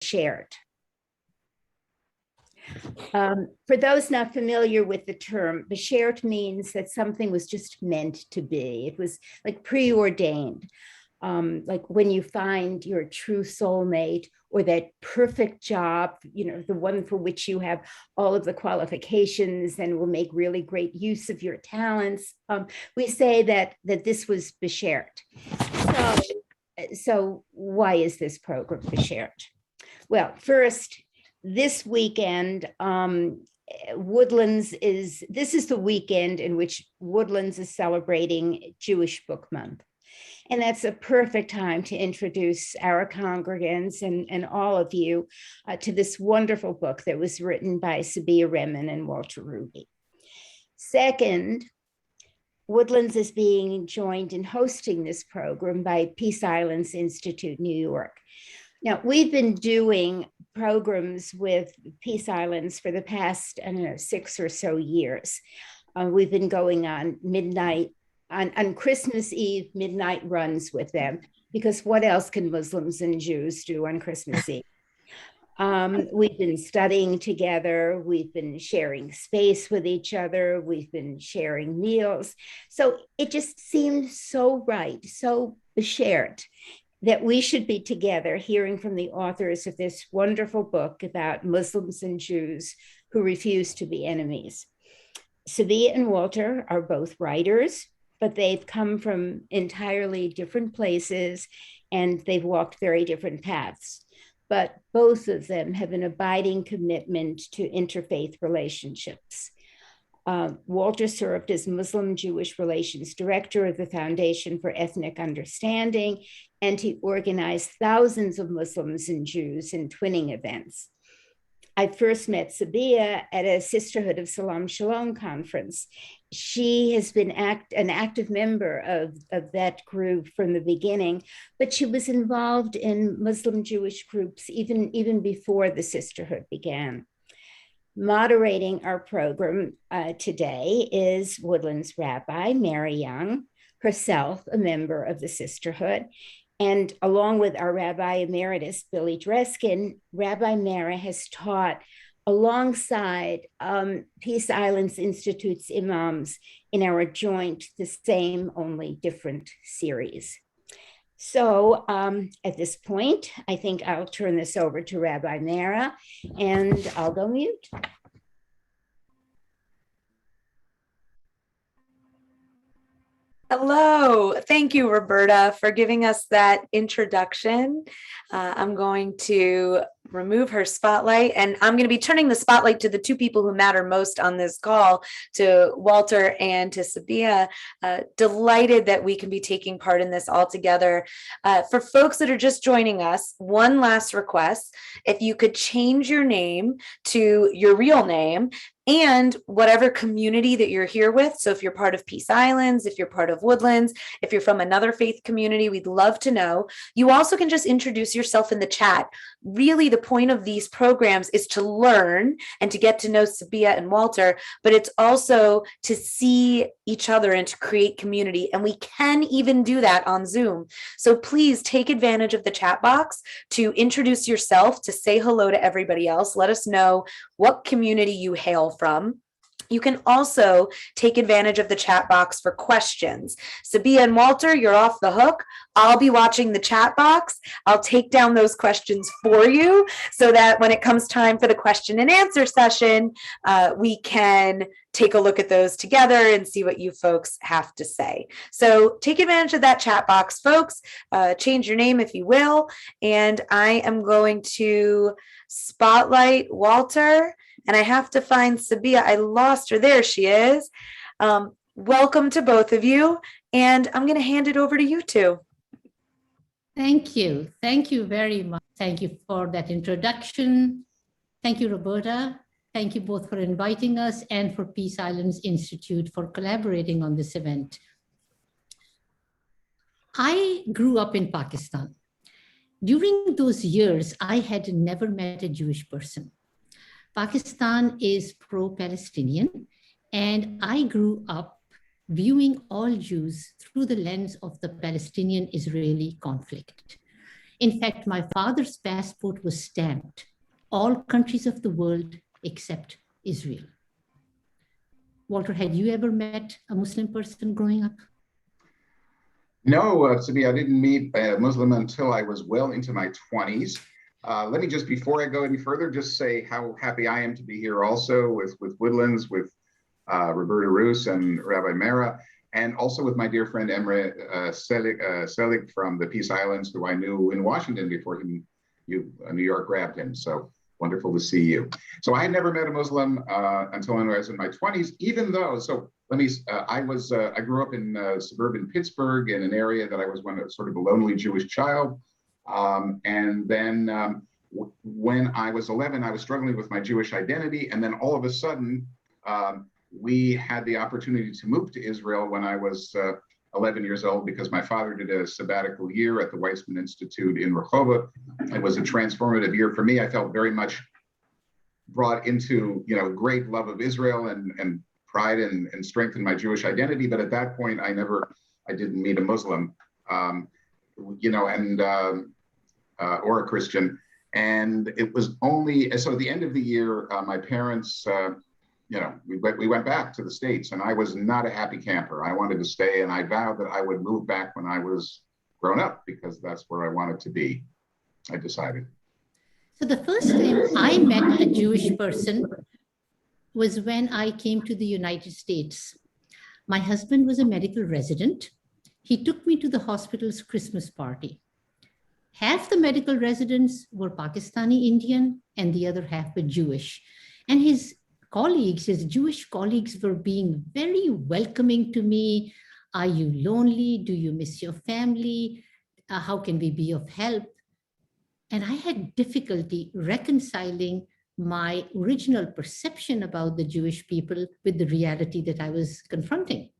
beshared. For those not familiar with the term, beshared means that something was just meant to be. It was like preordained. Like when you find your true soulmate or that perfect job, you know, the one for which you have all of the qualifications and will make really great use of your talents. We say that this was beshared. So why is this program beshared? Well, first, this weekend, Woodlands this is the weekend in which Woodlands is celebrating Jewish Book Month. And that's a perfect time to introduce our congregants and all of you to this wonderful book that was written by Sabeeha Rehman and Walter Ruby. Second, Woodlands is being joined in hosting this program by Peace Islands Institute, New York. Now, we've been doing programs with Peace Islands for the past, I don't know, 6 or so years. We've been going on midnight, on Christmas Eve, midnight runs with them, because what else can Muslims and Jews do on Christmas Eve? We've been studying together. We've been sharing space with each other. We've been sharing meals. So it just seemed so right, so shared, that we should be together hearing from the authors of this wonderful book about Muslims and Jews who refuse to be enemies. Sabeeha and Walter are both writers, but they've come from entirely different places and they've walked very different paths. But both of them have an abiding commitment to interfaith relationships. Walter served as Muslim-Jewish Relations Director of the Foundation for Ethnic Understanding, and he organized thousands of Muslims and Jews in twinning events. I first met Sabeeha at a Sisterhood of Salam Shalom conference. She has been an active member of that group from the beginning, but she was involved in Muslim-Jewish groups even before the Sisterhood began. Moderating our program today is Woodlands Rabbi Mary Young, herself a member of the Sisterhood. And along with our Rabbi Emeritus, Billy Dreskin, Rabbi Mara has taught alongside Peace Islands Institute's imams in our joint The Same, Only Different series. So at this point, I think I'll turn this over to Rabbi Mara and I'll go mute. Hello. Thank you, Roberta, for giving us that introduction. I'm going to remove her spotlight, and I'm going to be turning the spotlight to the two people who matter most on this call, to Walter and to Sabeeha. Delighted that we can be taking part in this all together. For folks that are just joining us, one last request. If you could change your name to your real name, and whatever community that you're here with. So if you're part of Peace Islands, if you're part of Woodlands, if you're from another faith community, we'd love to know. You also can just introduce yourself in the chat. Really, the point of these programs is to learn and to get to know Sabeeha and Walter, but it's also to see each other and to create community. And we can even do that on Zoom. So please take advantage of the chat box to introduce yourself, to say hello to everybody else. Let us know what community you hail from. You can also take advantage of the chat box for questions. Sabeeha and Walter, you're off the hook. I'll be watching the chat box. I'll take down those questions for you so that when it comes time for the question and answer session, we can take a look at those together and see what you folks have to say. So take advantage of that chat box, folks. Change your name if you will. And I am going to spotlight Walter. And I have to find Sabeeha. I lost her. There she is. Welcome to both of you. And I'm going to hand it over to you two. Thank you. Thank you very much. Thank you for that introduction. Thank you, Roberta. Thank you both for inviting us and for Peace Islands Institute for collaborating on this event. I grew up in Pakistan. During those years, I had never met a Jewish person. Pakistan is pro-Palestinian, and I grew up viewing all Jews through the lens of the Palestinian-Israeli conflict. In fact, my father's passport was stamped, all countries of the world except Israel. Walter, had you ever met a Muslim person growing up? No, Sabeeha, I didn't meet a Muslim until I was well into my 20s. Let me just, before I go any further, just say how happy I am to be here also with Woodlands, with Roberta Roos and Rabbi Mera, and also with my dear friend Emre Selig from the Peace Islands, who I knew in Washington before New York grabbed him. So wonderful to see you. So I had never met a Muslim until I was in my 20s, even though, so let me, I grew up in suburban Pittsburgh in an area that I was sort of a lonely Jewish child. And then when I was 11, I was struggling with my Jewish identity. And then all of a sudden, we had the opportunity to move to Israel when I was 11 years old, because my father did a sabbatical year at the Weizmann Institute in Rehovot. It was a transformative year for me. I felt very much brought into, great love of Israel and pride and strength in my Jewish identity. But at that point, I didn't meet a Muslim, or a Christian. And it was only, so at the end of the year, my parents, we went back to the States, and I was not a happy camper. I wanted to stay, and I vowed that I would move back when I was grown up, because that's where I wanted to be, I decided. So the first time I met a Jewish person was when I came to the United States. My husband was a medical resident. He took me to the hospital's Christmas party. Half the medical residents were Pakistani Indian, and the other half were Jewish. And his Jewish colleagues were being very welcoming to me. Are you lonely? Do you miss your family? How can we be of help? And I had difficulty reconciling my original perception about the Jewish people with the reality that I was confronting.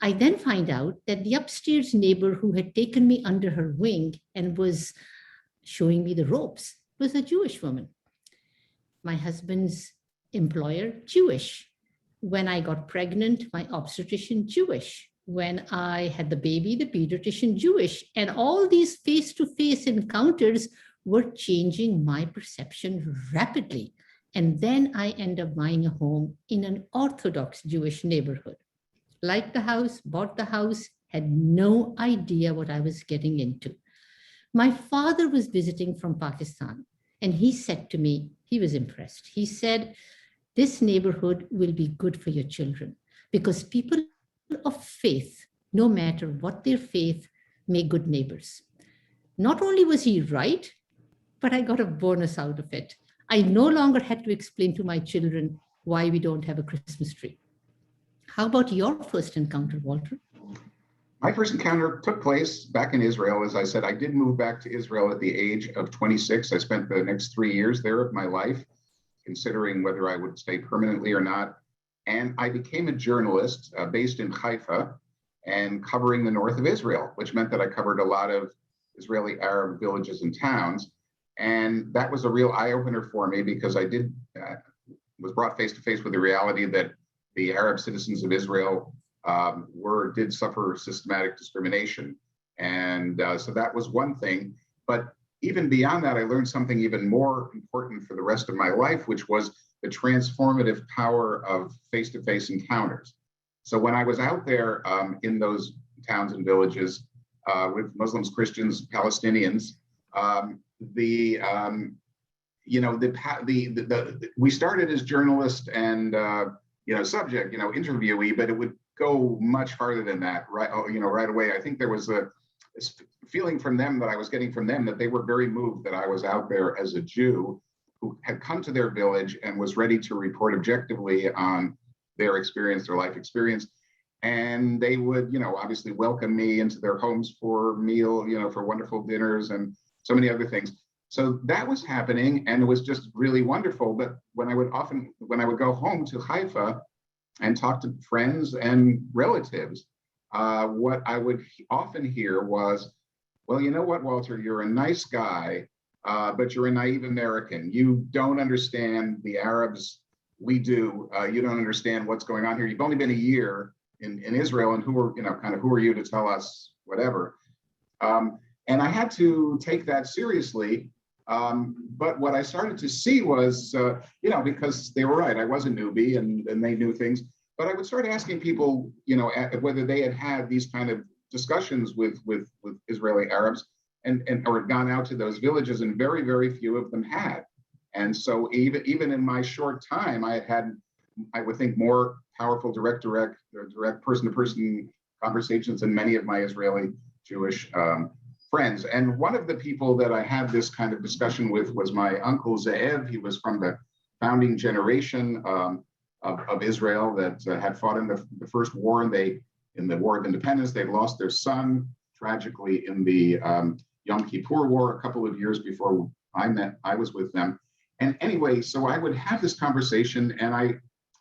I then find out that the upstairs neighbor who had taken me under her wing and was showing me the ropes was a Jewish woman. My husband's employer, Jewish. When I got pregnant, my obstetrician, Jewish. When I had the baby, the pediatrician, Jewish. And all these face-to-face encounters were changing my perception rapidly. And then I end up buying a home in an Orthodox Jewish neighborhood. Liked the house, bought the house, had no idea what I was getting into. My father was visiting from Pakistan, and he said to me, he was impressed. He said, this neighborhood will be good for your children, because people of faith, no matter what their faith, make good neighbors. Not only was he right, but I got a bonus out of it. I no longer had to explain to my children why we don't have a Christmas tree. How about your first encounter, Walter? My first encounter took place back in Israel. As I said, I did move back to Israel at the age of 26. I spent the next 3 years there of my life, considering whether I would stay permanently or not. And I became a journalist based in Haifa and covering the north of Israel, which meant that I covered a lot of Israeli Arab villages and towns. And that was a real eye-opener for me, because I was brought face to face with the reality that the Arab citizens of Israel did suffer systematic discrimination. And so that was one thing. But even beyond that, I learned something even more important for the rest of my life, which was the transformative power of face-to-face encounters. So when I was out there in those towns and villages with Muslims, Christians, Palestinians, we started as journalists and subject, interviewee, but it would go much farther than that, right? Right away. I think there was a feeling from them that I was getting from them that they were very moved that I was out there as a Jew who had come to their village and was ready to report objectively on their experience, their life experience. And they would, obviously welcome me into their homes for meal, for wonderful dinners and so many other things. So that was happening, and it was just really wonderful. But when I would go home to Haifa and talk to friends and relatives, what I would often hear was, well, you know what, Walter, you're a nice guy, but you're a naive American. You don't understand the Arabs. We do. You don't understand what's going on here. You've only been a year in Israel, and who are you to tell us whatever? And I had to take that seriously. But what I started to see was, because they were right, I was a newbie and they knew things, but I would start asking people, whether they had these kind of discussions with Israeli Arabs or had gone out to those villages, and very, very few of them had. And so even in my short time, I would think, more powerful direct person-to-person conversations than many of my Israeli Jewish friends. And one of the people that I had this kind of discussion with was my uncle Ze'ev. He was from the founding generation of Israel that had fought in the first war, and in the War of Independence, they lost their son tragically in the Yom Kippur War a couple of years before I was with them. And anyway, so I would have this conversation, and I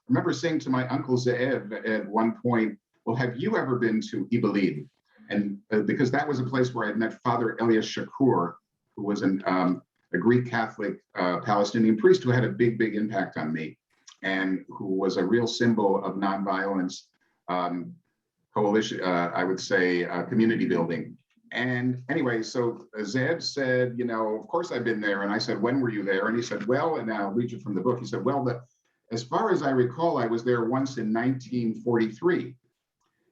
remember saying to my uncle Ze'ev at one point, well, have you ever been to Ibalin? And because that was a place where I had met Father Elias Shakur, who was a Greek Catholic Palestinian priest who had a big, big impact on me, and who was a real symbol of nonviolence, coalition, I would say, community building. And anyway, so Zeb said, of course I've been there. And I said, when were you there? And he said, well, and I'll read you from the book. He said, well, as far as I recall, I was there once in 1943.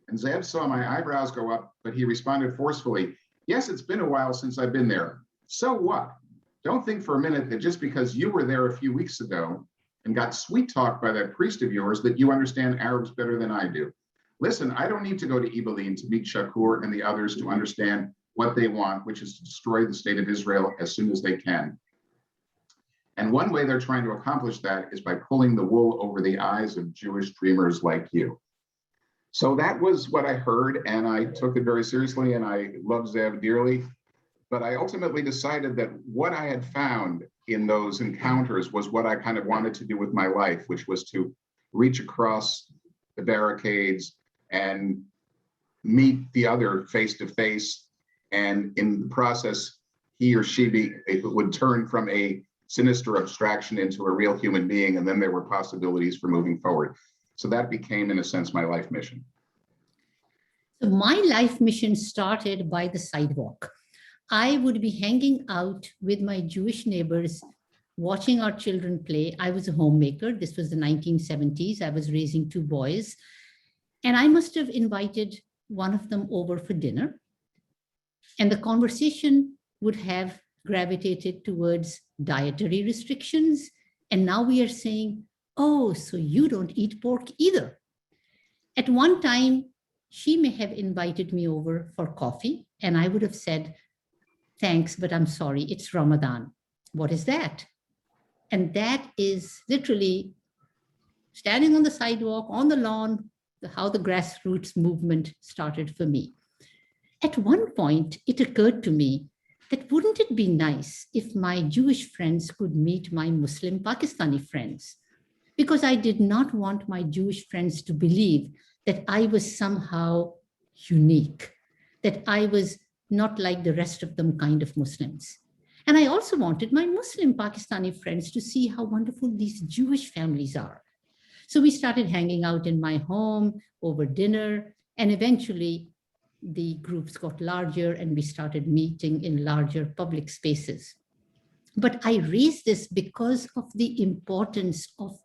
And Zeb saw my eyebrows go up, but he responded forcefully, yes, it's been a while since I've been there. So what? Don't think for a minute that just because you were there a few weeks ago and got sweet talked by that priest of yours that you understand Arabs better than I do. Listen, I don't need to go to Ibalin to meet Shakur and the others to understand what they want, which is to destroy the state of Israel as soon as they can. And one way they're trying to accomplish that is by pulling the wool over the eyes of Jewish dreamers like you. So that was what I heard, and I took it very seriously, and I love Zev dearly. But I ultimately decided that what I had found in those encounters was what I kind of wanted to do with my life, which was to reach across the barricades and meet the other face to face. And in the process, he or she would turn from a sinister abstraction into a real human being. And then there were possibilities for moving forward. So that became, in a sense, my life mission. So my life mission started by the sidewalk. I would be hanging out with my Jewish neighbors, watching our children play. I was a homemaker. This was the 1970s. I was raising two boys. And I must have invited one of them over for dinner. And the conversation would have gravitated towards dietary restrictions. And now we are saying, oh, so you don't eat pork either. At one time, she may have invited me over for coffee, and I would have said, thanks, but I'm sorry, it's Ramadan. What is that? And that is literally standing on the sidewalk, on the lawn, how the grassroots movement started for me. At one point, it occurred to me that wouldn't it be nice if my Jewish friends could meet my Muslim Pakistani friends? Because I did not want my Jewish friends to believe that I was somehow unique, that I was not like the rest of them kind of Muslims. And I also wanted my Muslim Pakistani friends to see how wonderful these Jewish families are. So we started hanging out in my home over dinner, and eventually the groups got larger and we started meeting in larger public spaces. But I raised this because of the importance of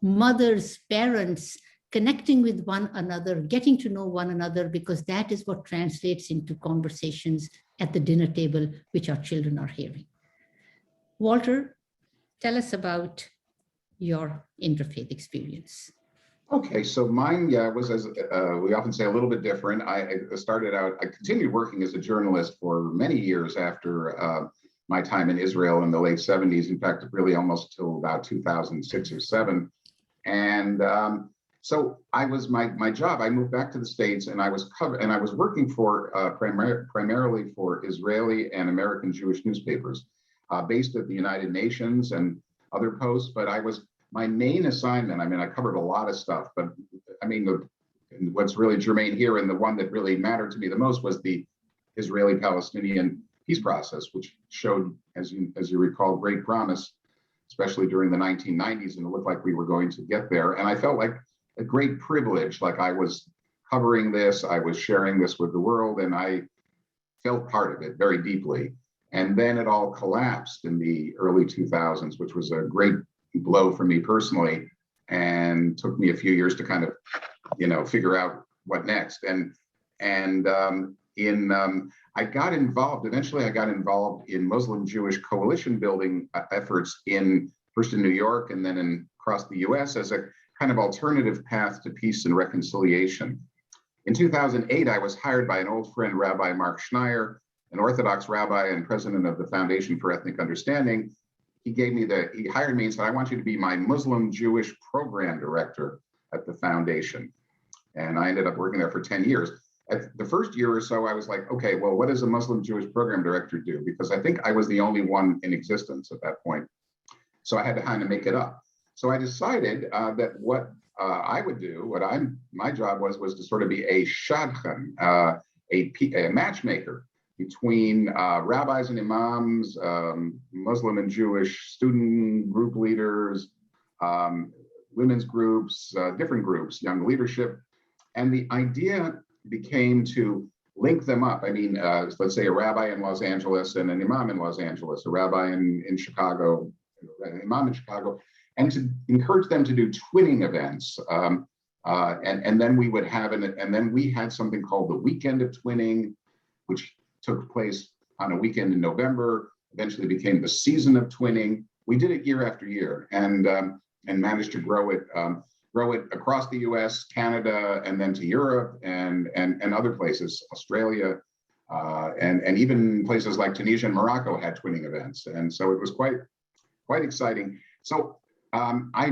mothers, parents, connecting with one another, getting to know one another, because that is what translates into conversations at the dinner table, which our children are hearing. Walter, tell us about your interfaith experience. Okay, so mine, was, as we often say, a little bit different. I continued working as a journalist for many years after my time in Israel in the late 70s. In fact, really almost till about 2006 or 7. And so I was my job. I moved back to the States, and I was working for primarily for Israeli and American Jewish newspapers, based at the United Nations and other posts. But my main assignment, I covered a lot of stuff, but what's really germane here, and the one that really mattered to me the most, was the Israeli-Palestinian peace process, which showed, as you recall, great promise, especially during the 1990s, and it looked like we were going to get there. And I felt like a great privilege, like I was covering this, I was sharing this with the world, and I felt part of it very deeply. And then it all collapsed in the early 2000s, which was a great blow for me personally, and took me a few years to kind of, figure out what next. Eventually I got involved in Muslim-Jewish coalition building efforts first in New York and then across the US as a kind of alternative path to peace and reconciliation. In 2008, I was hired by an old friend, Rabbi Mark Schneier, an Orthodox rabbi and president of the Foundation for Ethnic Understanding. He hired me and said, I want you to be my Muslim-Jewish program director at the foundation. And I ended up working there for 10 years. At the first year or so, I was like, okay, well, what does a Muslim-Jewish program director do? Because I think I was the only one in existence at that point. So I had to kind of make it up. So I decided that what I would do, my job was to sort of be a shadchan, a matchmaker between rabbis and imams, Muslim and Jewish student group leaders, women's groups, different groups, young leadership. And the idea became to link them up. I mean, let's say a rabbi in Los Angeles and an imam in Los Angeles, a rabbi in Chicago, an imam in Chicago, and to encourage them to do twinning events. And then we would have, and then we had something called the Weekend of Twinning, which took place on a weekend in November, eventually became the Season of Twinning. We did it year after year and managed to grow it across the US, Canada, and then to Europe and other places, Australia, and even places like Tunisia and Morocco had twinning events. And so it was quite exciting. So I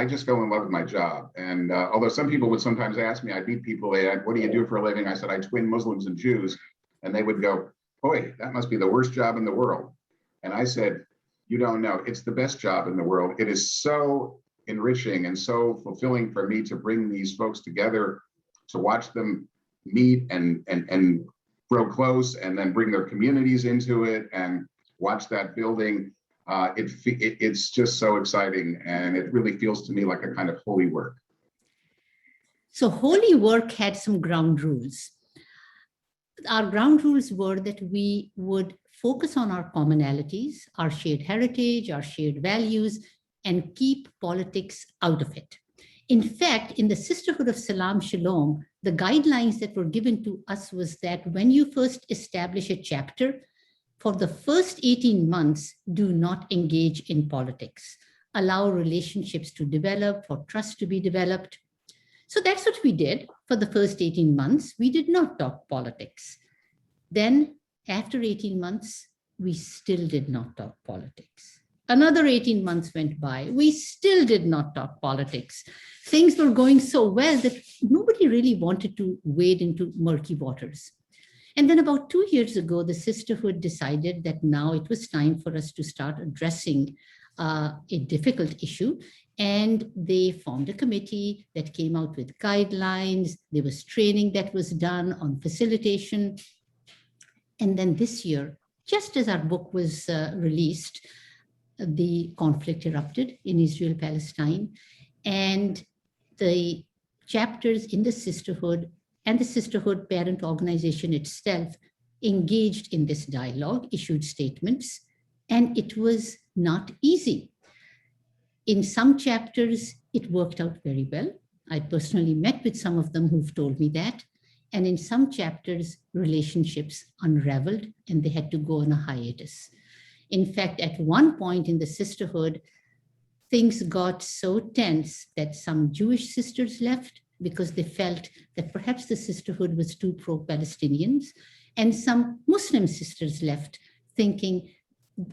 just fell in love with my job. And although some people would sometimes ask me, I meet people, what do you do for a living? I said, I twin Muslims and Jews. And they would go, boy, that must be the worst job in the world. And I said, you don't know, it's the best job in the world. It is so enriching and so fulfilling for me to bring these folks together, to watch them meet and grow close, and then bring their communities into it and watch that building. It's just so exciting, and it really feels to me like a kind of holy work. So holy work had some ground rules. Our ground rules were that we would focus on our commonalities, our shared heritage, our shared values, and keep politics out of it. In fact, in the Sisterhood of Salam Shalom, the guidelines that were given to us was that when you first establish a chapter, for the first 18 months, do not engage in politics. Allow relationships to develop, for trust to be developed. So that's what we did for the first 18 months. We did not talk politics. Then after 18 months, we still did not talk politics. Another 18 months went by. We still did not talk politics. Things were going so well that nobody really wanted to wade into murky waters. And then about 2 years ago, the sisterhood decided that now it was time for us to start addressing a difficult issue. And they formed a committee that came out with guidelines. There was training that was done on facilitation. And then this year, just as our book was released, the conflict erupted in Israel-Palestine, and the chapters in the sisterhood and the sisterhood parent organization itself engaged in this dialogue, issued statements, and it was not easy. In some chapters, it worked out very well. I personally met with some of them who've told me that. And in some chapters, relationships unraveled and they had to go on a hiatus. In fact, at one point in the sisterhood, things got so tense that some Jewish sisters left because they felt that perhaps the sisterhood was too pro-Palestinians, and some Muslim sisters left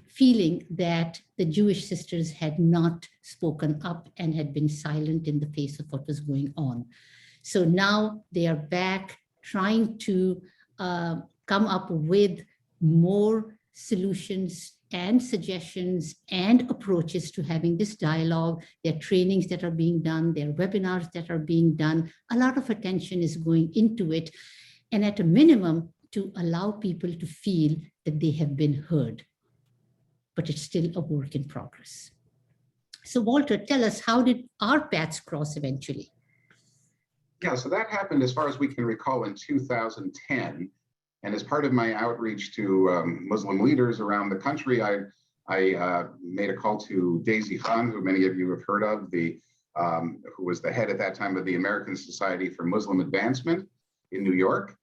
feeling that the Jewish sisters had not spoken up and had been silent in the face of what was going on. So now they are back trying to come up with more solutions and suggestions and approaches to having this dialogue. There are trainings that are being done, there are webinars that are being done. A lot of attention is going into it, and at a minimum, to allow people to feel that they have been heard. But it's still a work in progress. So Walter, tell us, how did our paths cross eventually? Yeah, so that happened, as far as we can recall, in 2010. And as part of my outreach to Muslim leaders around the country, I made a call to Daisy Khan, who many of you have heard of, who was the head at that time of the American Society for Muslim Advancement in New York.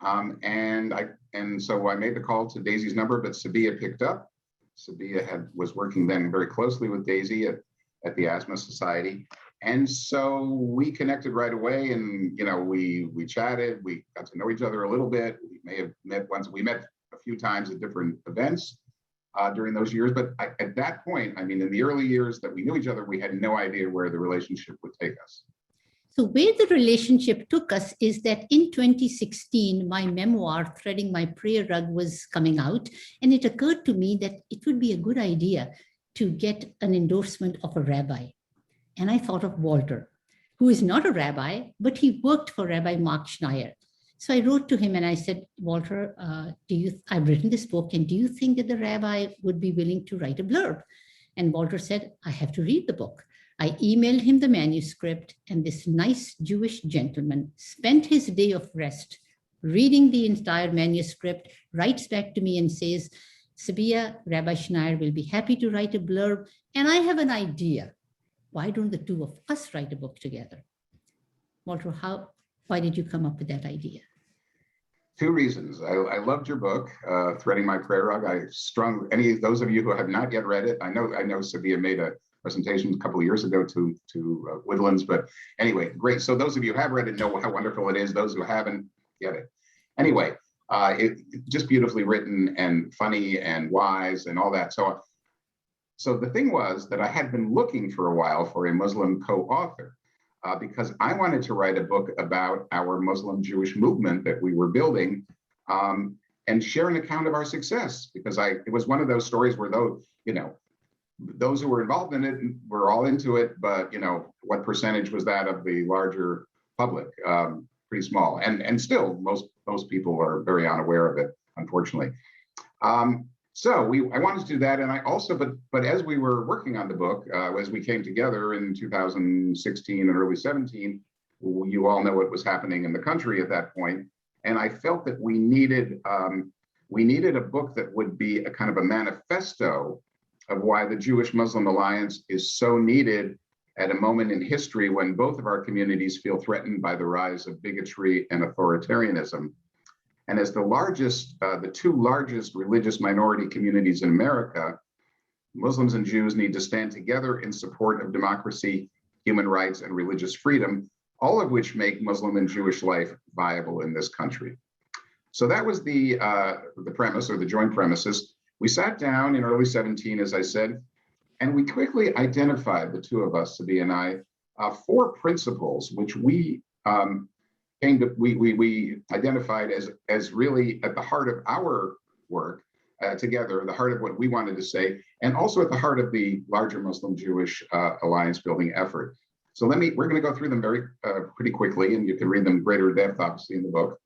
And so I made the call to Daisy's number, but Sabeeha picked up. Sabeeha was working then very closely with Daisy at the Asthma Society. And so we connected right away, and we chatted, we got to know each other a little bit. We may have met once, we met a few times at different events during those years. But at that point, I mean, in the early years that we knew each other, we had no idea where the relationship would take us. So where the relationship took us is that in 2016, my memoir, Threading My Prayer Rug, was coming out. And it occurred to me that it would be a good idea to get an endorsement of a rabbi. And I thought of Walter, who is not a rabbi, but he worked for Rabbi Mark Schneier. So I wrote to him and I said, Walter, I've written this book, and do you think that the rabbi would be willing to write a blurb? And Walter said, I have to read the book. I emailed him the manuscript, and this nice Jewish gentleman spent his day of rest reading the entire manuscript, writes back to me and says, Sabeeha, Rabbi Schneier will be happy to write a blurb, and I have an idea. Why don't the two of us write a book together? Walter, why did you come up with that idea? Two reasons. I loved your book, Threading My Prayer Rug. Any of those of you who have not yet read it, I know Sabeeha made a presentation a couple of years ago to Woodlands, but anyway, great. So those of you who have read it know how wonderful it is. Those who haven't, get it. Anyway, it just beautifully written and funny and wise and all that. So the thing was that I had been looking for a while for a Muslim co-author because I wanted to write a book about our Muslim Jewish movement that we were building and share an account of our success, because it was one of those stories where those who were involved in it were all into it, but what percentage was that of the larger public? Pretty small, and still most people are very unaware of it, unfortunately. So I wanted to do that, and I also, but as we were working on the book, as we came together in 2016 and early 17, you all know what was happening in the country at that point, and I felt that we needed a book that would be a kind of a manifesto of why the Jewish-Muslim alliance is so needed at a moment in history when both of our communities feel threatened by the rise of bigotry and authoritarianism. And as the two largest religious minority communities in America, Muslims and Jews need to stand together in support of democracy, human rights, and religious freedom, all of which make Muslim and Jewish life viable in this country. So that was the premise, or the joint premises. We sat down in early 17, as I said, and we quickly identified, the two of us, Sabeeha and I, 4 principles which we identified as really at the heart of our work together, the heart of what we wanted to say, and also at the heart of the larger Muslim-Jewish alliance building effort. So we're going to go through them pretty quickly, and you can read them in greater depth, obviously, in the book.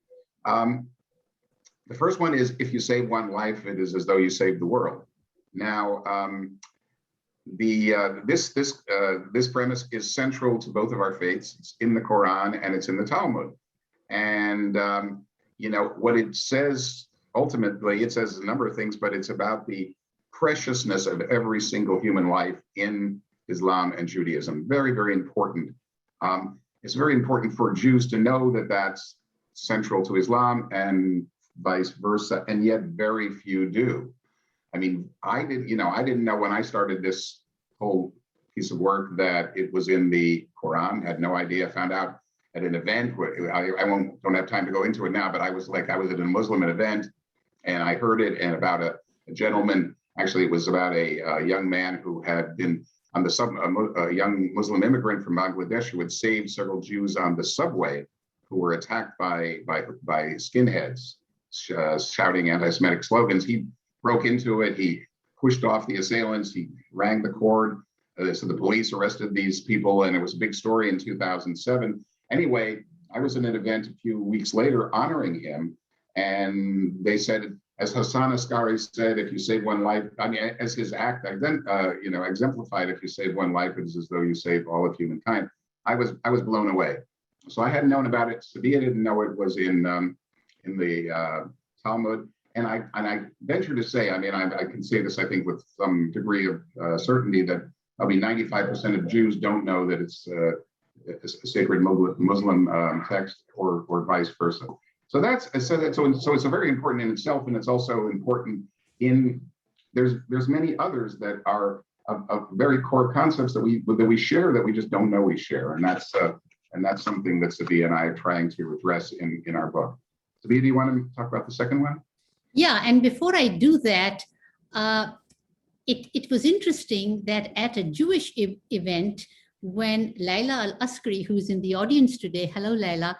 The first one is, if you save one life, it is as though you saved the world. Now, this premise is central to both of our faiths. It's in the Quran and it's in the Talmud. And what it says, ultimately, it says a number of things, but it's about the preciousness of every single human life in Islam and Judaism. Very, very important. It's very important for Jews to know that that's central to Islam and vice versa, and yet very few do. I mean, I didn't know when I started this whole piece of work that it was in the Quran. Had no idea. Found out at an event where don't have time to go into it now, but I was at a Muslim event, and I heard it, and about a gentleman. Actually, it was about a young man who had been on a young Muslim immigrant from Bangladesh who had saved several Jews on the subway who were attacked by skinheads shouting anti-Semitic slogans. He broke into it. He pushed off the assailants. He rang the cord. So the police arrested these people, and it was a big story in 2007. Anyway, I was in an event a few weeks later honoring him, and they said, as Hassan Askari said, if you save one life, I mean, as his act exemplified, if you save one life, it is as though you save all of humankind. I was blown away. So I hadn't known about it. Sabeeha didn't know it was in the Talmud. And I venture to say, I mean, I can say this, I think, with some degree of certainty, that probably 95% of Jews don't know that it's a sacred Muslim text, or vice versa. So it's a very important in itself, and it's also important in there's many others that are of very core concepts that we share, that we just don't know we share, and that's something that Sabeeha and I are trying to address in our book. Sabeeha, do you want to talk about the second one? Yeah, and before I do that, it was interesting that at a Jewish event, when Laila Al-Askari, who's in the audience today, hello Laila,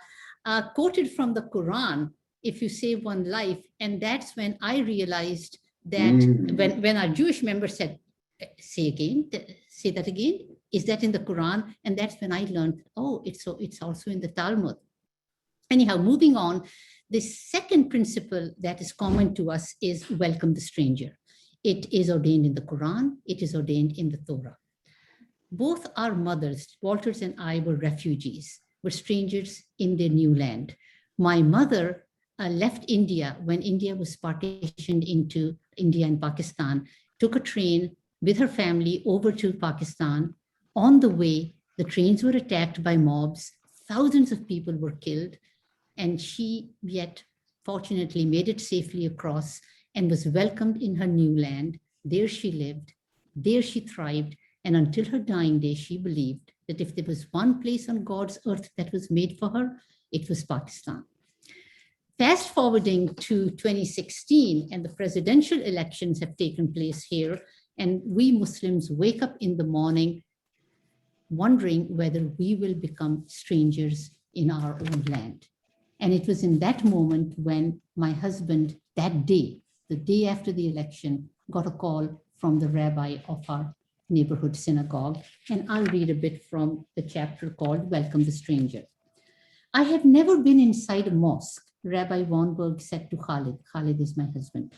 quoted from the Quran, "If you save one life," and that's when I realized that when our Jewish member said, say that again, is that in the Quran? And that's when I learned, oh, it's also in the Talmud. Anyhow, moving on, the second principle that is common to us is welcome the stranger. It is ordained in the Quran. It is ordained in the Torah. Both our mothers, Walters and I, were refugees, were strangers in their new land. My mother left India when India was partitioned into India and Pakistan, took a train with her family over to Pakistan. On the way, the trains were attacked by mobs. Thousands of people were killed. And she yet fortunately made it safely across and was welcomed in her new land. There she lived, there she thrived. And until her dying day, she believed that if there was one place on God's earth that was made for her, it was Pakistan. Fast forwarding to 2016, and the presidential elections have taken place here. And we Muslims wake up in the morning wondering whether we will become strangers in our own land. And it was in that moment when my husband, that day, the day after the election, got a call from the rabbi of our neighborhood synagogue. And I'll read a bit from the chapter called Welcome the Stranger. "I have never been inside a mosque," Rabbi Weinberg said to Khalid. Khalid is my husband.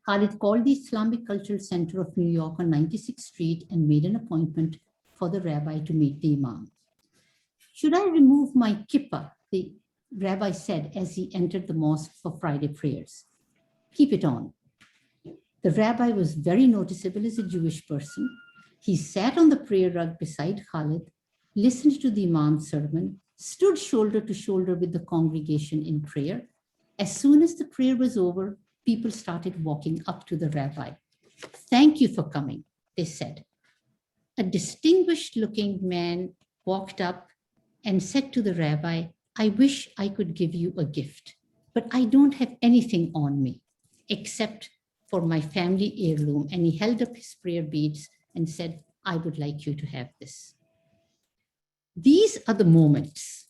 Khalid called the Islamic Cultural Center of New York on 96th Street and made an appointment for the rabbi to meet the imam. "Should I remove my kippah?" the rabbi said as he entered the mosque for Friday prayers. "Keep it on." The rabbi was very noticeable as a Jewish person. He sat on the prayer rug beside Khalid, listened to the imam's sermon, stood shoulder to shoulder with the congregation in prayer. As soon as the prayer was over, people started walking up to the rabbi. "Thank you for coming," they said. A distinguished-looking man walked up and said to the rabbi, "I wish I could give you a gift, but I don't have anything on me except for my family heirloom." And he held up his prayer beads and said, "I would like you to have this." These are the moments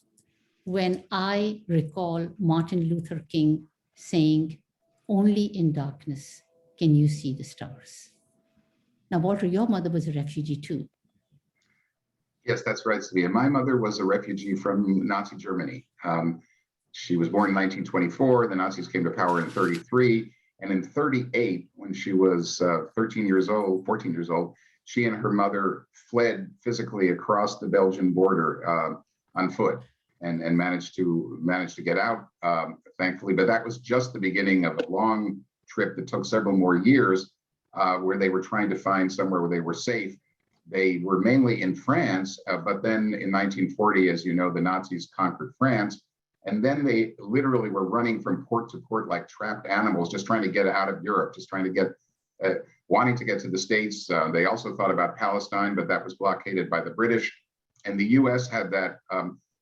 when I recall Martin Luther King saying, "Only in darkness can you see the stars." Now, Walter, your mother was a refugee too. Yes, that's right, Sabeeha. My mother was a refugee from Nazi Germany. She was born in 1924. The Nazis came to power in 1933. And in 1938, when she was 14 years old, she and her mother fled physically across the Belgian border on foot and managed to get out, thankfully. But that was just the beginning of a long trip that took several more years, where they were trying to find somewhere where they were safe. They were mainly in France, but then in 1940, as you know, the Nazis conquered France. And then they literally were running from port to port like trapped animals, just trying to get out of Europe, just trying to get, wanting to get to the States. They also thought about Palestine, but that was blockaded by the British. And the US had that,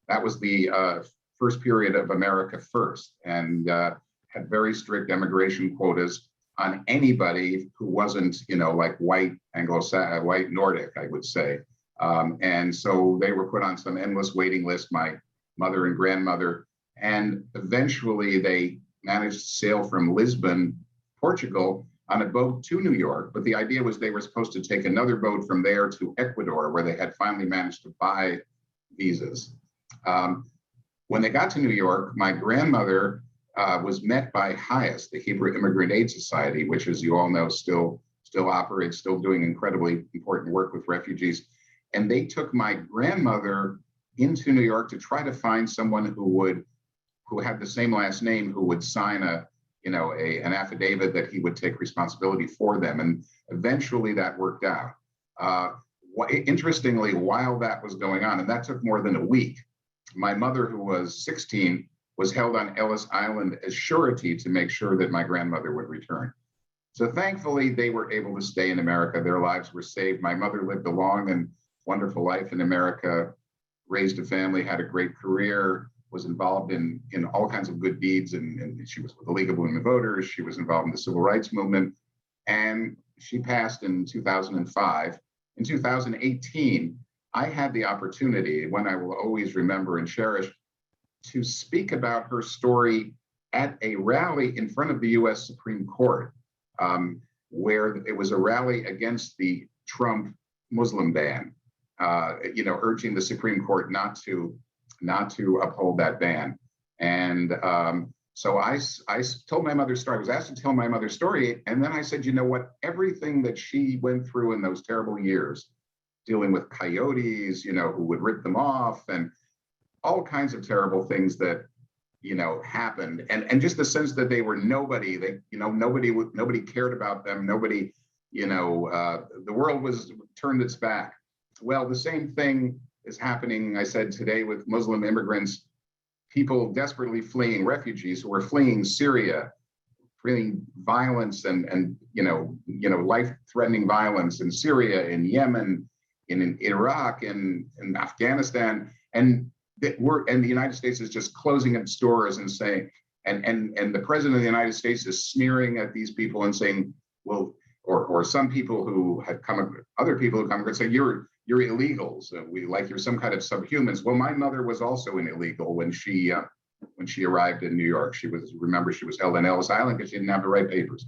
that was the first period of America First, and had very strict immigration quotas on anybody who wasn't, like white Anglo-Saxon, white Nordic, I would say. And so they were put on some endless waiting list, my mother and grandmother. And eventually they managed to sail from Lisbon, Portugal, on a boat to New York. But the idea was they were supposed to take another boat from there to Ecuador, where they had finally managed to buy visas. When they got to New York, my grandmother was met by HIAS, the Hebrew Immigrant Aid Society, which, as you all know, still operates, still doing incredibly important work with refugees. And they took my grandmother into New York to try to find someone who would who had the same last name who would sign an affidavit that he would take responsibility for them. And eventually that worked out. Interestingly, while that was going on, and that took more than a week, my mother, who was 16, was held on Ellis Island as surety to make sure that my grandmother would return. So thankfully, they were able to stay in America. Their lives were saved. My mother lived a long and wonderful life in America, raised a family, had a great career, was involved in all kinds of good deeds. And she was with the League of Women Voters. She was involved in the Civil Rights Movement. And she passed in 2005. In 2018, I had the opportunity, one I will always remember and cherish, to speak about her story at a rally in front of the US Supreme Court, where it was a rally against the Trump Muslim ban, urging the Supreme Court not to uphold that ban. And so I told my mother's story. I was asked to tell my mother's story. And then I said, you know what, everything that she went through in those terrible years, dealing with coyotes, who would rip them off, and all kinds of terrible things that, happened. And just the sense that they were nobody, nobody cared about them. Nobody, the world was turned its back. Well, the same thing is happening, I said, today with Muslim immigrants, people desperately fleeing, refugees who are fleeing Syria, fleeing violence and life-threatening violence in Syria, in Yemen, in Iraq, in Afghanistan, and the United States is just closing its doors and saying, and the president of the United States is sneering at these people and saying, well, or some people who had other people who come and say, you're illegals. You're some kind of subhumans. Well, my mother was also an illegal when she arrived in New York. She was held on Ellis Island because she didn't have the right papers.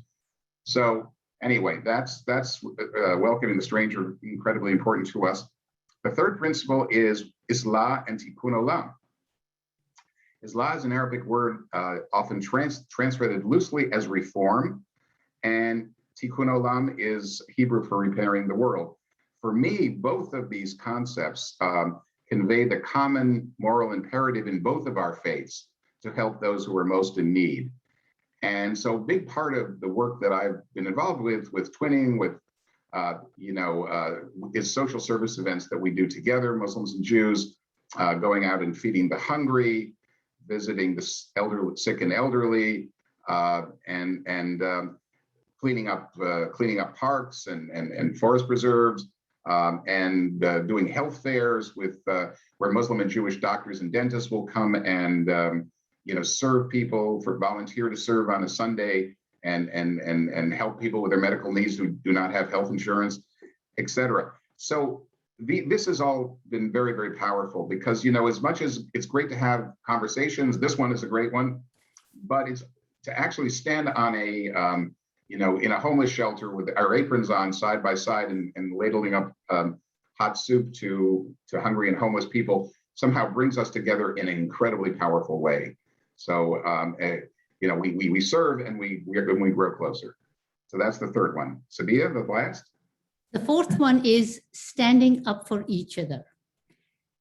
So anyway, that's welcoming the stranger, incredibly important to us. The third principle is Islah and Tikkun Olam. Islah is an Arabic word often translated loosely as reform, and Tikkun Olam is Hebrew for repairing the world. For me, both of these concepts convey the common moral imperative in both of our faiths to help those who are most in need. And so a big part of the work that I've been involved with twinning, is social service events that we do together, Muslims and Jews, going out and feeding the hungry, visiting the sick and elderly, and cleaning up parks and forest preserves, and doing health fairs where Muslim and Jewish doctors and dentists will come and serve people, volunteer to serve on a Sunday, and help people with their medical needs who do not have health insurance, et cetera. So this has all been very, very powerful because, as much as it's great to have conversations, this one is a great one, but it's to actually stand on in a homeless shelter with our aprons on side by side and ladling up hot soup to hungry and homeless people somehow brings us together in an incredibly powerful way. So, we serve and we grow closer. So that's the third one. Sabeeha, the last? The fourth one is standing up for each other.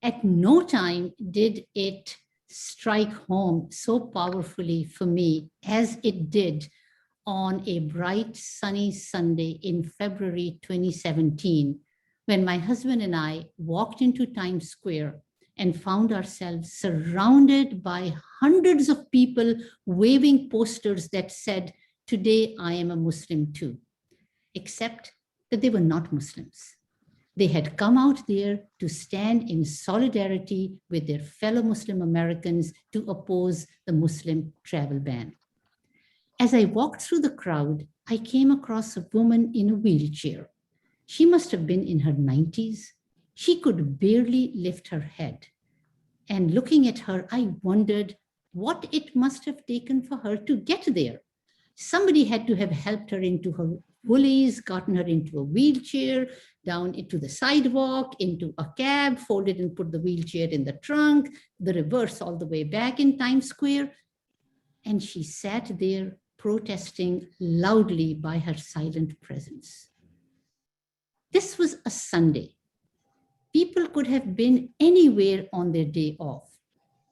At no time did it strike home so powerfully for me as it did on a bright, sunny Sunday in February 2017, when my husband and I walked into Times Square and found ourselves surrounded by hundreds of people waving posters that said, "Today I am a Muslim too," except that they were not Muslims. They had come out there to stand in solidarity with their fellow Muslim Americans to oppose the Muslim travel ban. As I walked through the crowd, I came across a woman in a wheelchair. She must have been in her 90s. She could barely lift her head. And looking at her, I wondered what it must have taken for her to get there. Somebody had to have helped her into her woolies, gotten her into a wheelchair, down into the sidewalk, into a cab, folded and put the wheelchair in the trunk, the reverse all the way back in Times Square. And she sat there protesting loudly by her silent presence. This was a Sunday. People could have been anywhere on their day off.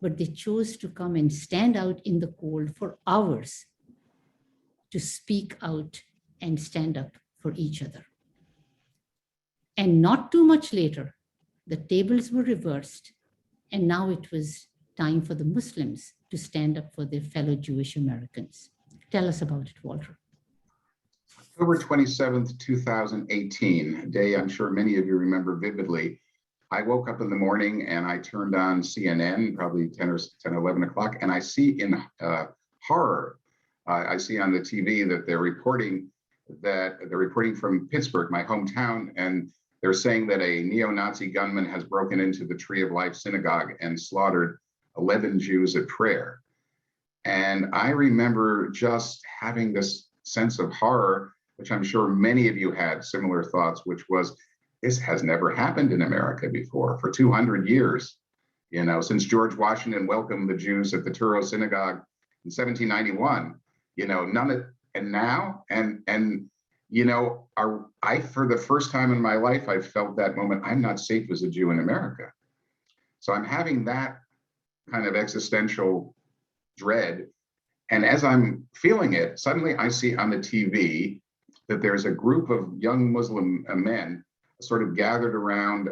but they chose to come and stand out in the cold for hours to speak out and stand up for each other. And not too much later, the tables were reversed, and now it was time for the Muslims to stand up for their fellow Jewish Americans. Tell us about it, Walter. October 27th, 2018, a day I'm sure many of you remember vividly. I woke up in the morning and I turned on CNN, probably 10, 11 o'clock, and I see in horror, I see on the TV that they're reporting from Pittsburgh, my hometown, and they're saying that a neo-Nazi gunman has broken into the Tree of Life synagogue and slaughtered 11 Jews at prayer. And I remember just having this sense of horror, which I'm sure many of you had similar thoughts, which was, this has never happened in America before. For 200 years, you know, since George Washington welcomed the Jews at the Truro Synagogue in 1791, you know, none of, and now, and you know, I, for the first time in my life, I felt that moment, I'm not safe as a Jew in America. So I'm having that kind of existential dread. And as I'm feeling it, suddenly I see on the TV that there's a group of young Muslim men sort of gathered around,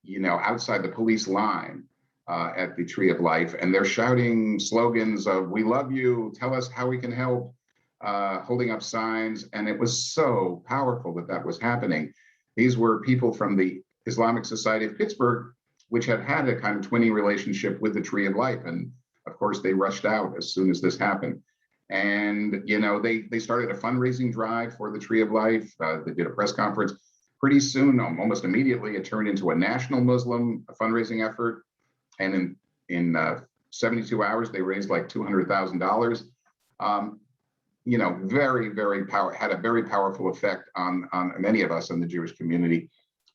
you know, outside the police line at the Tree of Life. And they're shouting slogans of, "We love you, tell us how we can help," holding up signs. And it was so powerful that that was happening. These were people from the Islamic Society of Pittsburgh, which had had a kind of twinning relationship with the Tree of Life. And of course, they rushed out as soon as this happened. And, you know, they started a fundraising drive for the Tree of Life. They did a press conference. Pretty soon, almost immediately, it turned into a national Muslim fundraising effort. And in 72 hours, they raised like $200,000. You know, had a very powerful effect on many of us in the Jewish community.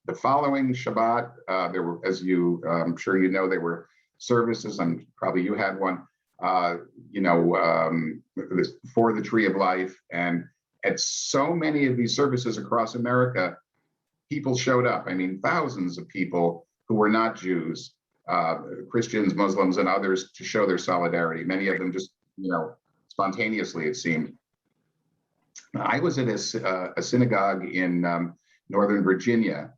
The following Shabbat, there were, as you, I'm sure you know, there were services, and probably you had one, you know, for the Tree of Life. And at so many of these services across America, people showed up. I mean, thousands of people who were not Jews, Christians, Muslims, and others, to show their solidarity. Many of them just, you know, spontaneously, it seemed. I was at a synagogue in Northern Virginia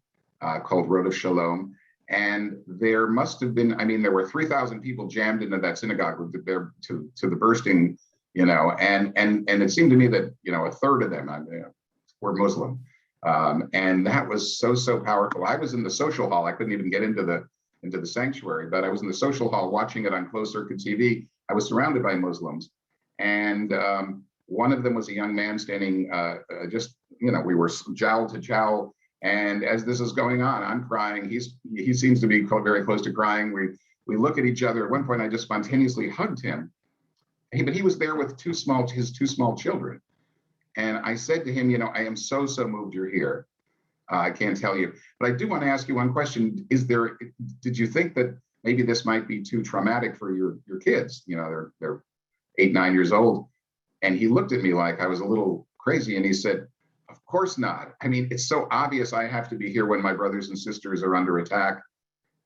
called Road of Shalom. And there must have been, I mean, there were 3,000 people jammed into that synagogue there to the bursting, you know, and it seemed to me that, you know, a third of them were Muslim. And that was so powerful. I was in the social hall. I couldn't even get into the sanctuary, but I was in the social hall watching it on closed circuit TV. I was surrounded by Muslims. And one of them was a young man standing just, you know, we were jowl to jowl. And as this is going on, I'm crying. He seems to be very close to crying. We look at each other. At one point, I just spontaneously hugged him. But he was there with his two small children. And I said to him, you know, I am so moved you're here. I can't tell you. But I do want to ask you one question. Did you think that maybe this might be too traumatic for your kids? You know, they're 8, 9 years old. And he looked at me like I was a little crazy. And he said, of course not. I mean, it's so obvious I have to be here when my brothers and sisters are under attack.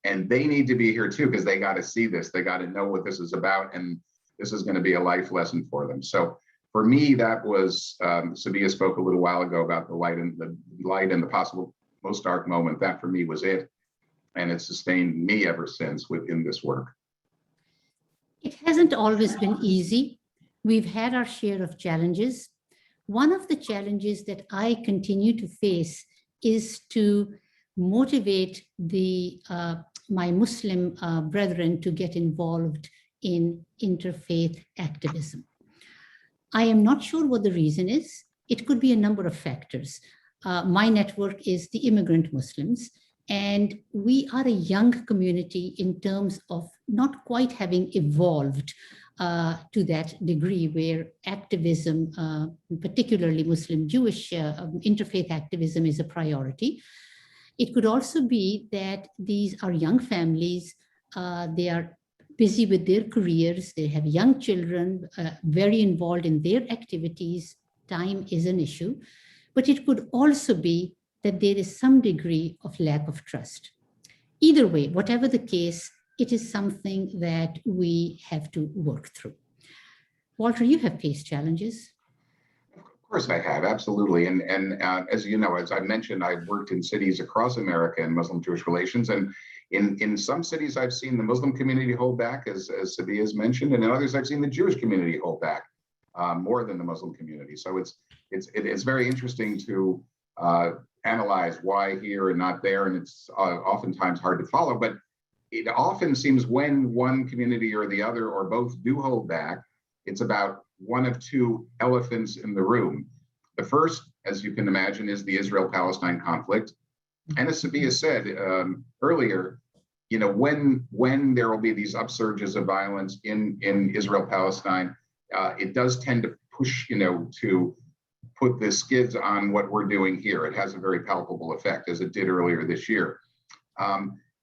And they need to be here too, because they got to see this. They got to know what this is about. And this is going to be a life lesson for them. So for me, that was, Sabeeha spoke a little while ago about the light and the possible most dark moment. That for me was it. And it sustained me ever since within this work. It hasn't always been easy. We've had our share of challenges. One of the challenges that I continue to face is to motivate my Muslim brethren to get involved in interfaith activism. I am not sure what the reason is. It could be a number of factors. My network is the immigrant Muslims, and we are a young community in terms of not quite having evolved to that degree where activism, particularly Muslim Jewish interfaith activism, is a priority. It could also be that these are young families, they are busy with their careers, they have young children, very involved in their activities. Time is an issue, but it could also be that there is some degree of lack of trust. Either way, whatever the case, it is something that we have to work through. Walter, you have faced challenges. Of course I have, absolutely. And as you know, as I mentioned, I've worked in cities across America in Muslim-Jewish relations. And in some cities, I've seen the Muslim community hold back, as Sabeeha has mentioned, and in others, I've seen the Jewish community hold back more than the Muslim community. So it's very interesting to analyze why here and not there, and it's oftentimes hard to follow. But it often seems when one community or the other or both do hold back, it's about one of two elephants in the room. The first, as you can imagine, is the Israel-Palestine conflict. And as Sabeeha said earlier, you know, when there will be these upsurges of violence in Israel-Palestine, it does tend to push, you know, to put the skids on what we're doing here. It has a very palpable effect, as it did earlier this year.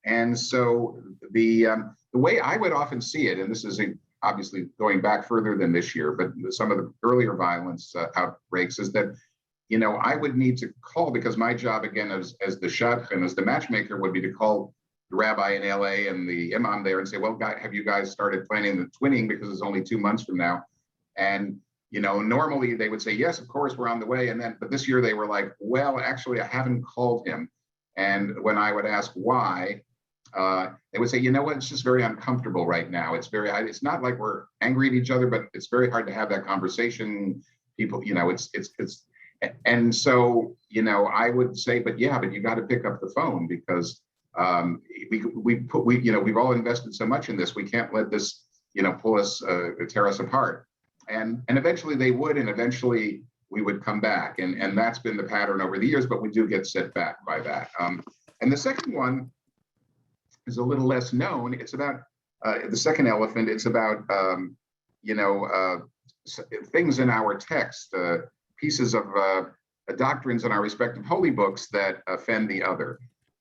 And so the way I would often see it, and this is obviously going back further than this year, but some of the earlier violence outbreaks, is that, you know, I would need to call, because my job, again, as the shadchan and as the matchmaker, would be to call the rabbi in LA and the imam there and say, well, have you guys started planning the twinning, because it's only 2 months from now? And, you know, normally they would say, yes, of course, we're on the way. But this year they were like, well, actually, I haven't called him. And when I would ask why, they would say, you know what, it's just very uncomfortable right now. It's not like we're angry at each other, but it's very hard to have that conversation. People, you know, and so, you know, I would say, but you got to pick up the phone, because we've all invested so much in this. We can't let this, you know, tear us apart. And eventually they would, and eventually we would come back. And that's been the pattern over the years, but we do get set back by that. And the second one is a little less known. It's about the second elephant. It's about, things in our text, pieces of doctrines in our respective holy books that offend the other.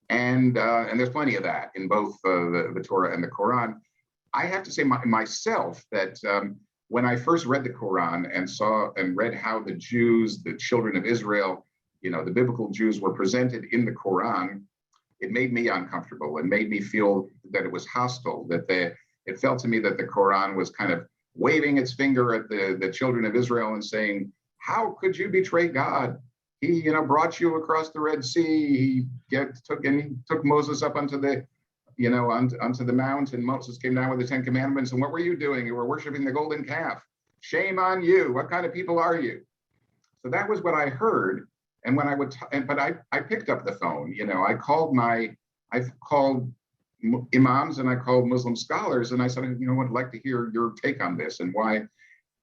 And there's plenty of that in both the Torah and the Quran. I have to say myself that when I first read the Quran and read how the Jews, the children of Israel, you know, the biblical Jews were presented in the Quran, it made me uncomfortable and made me feel that it was hostile, it felt to me that the Quran was kind of waving its finger at the children of Israel and saying, how could you betray God? He, you know, brought you across the Red Sea. He took Moses up onto the mount, and Moses came down with the 10 Commandments. And what were you doing? You were worshiping the golden calf. Shame on you. What kind of people are you? So that was what I heard. And when I picked up the phone, you know, I called imams and I called Muslim scholars, and I said, you know, I'd like to hear your take on this and why.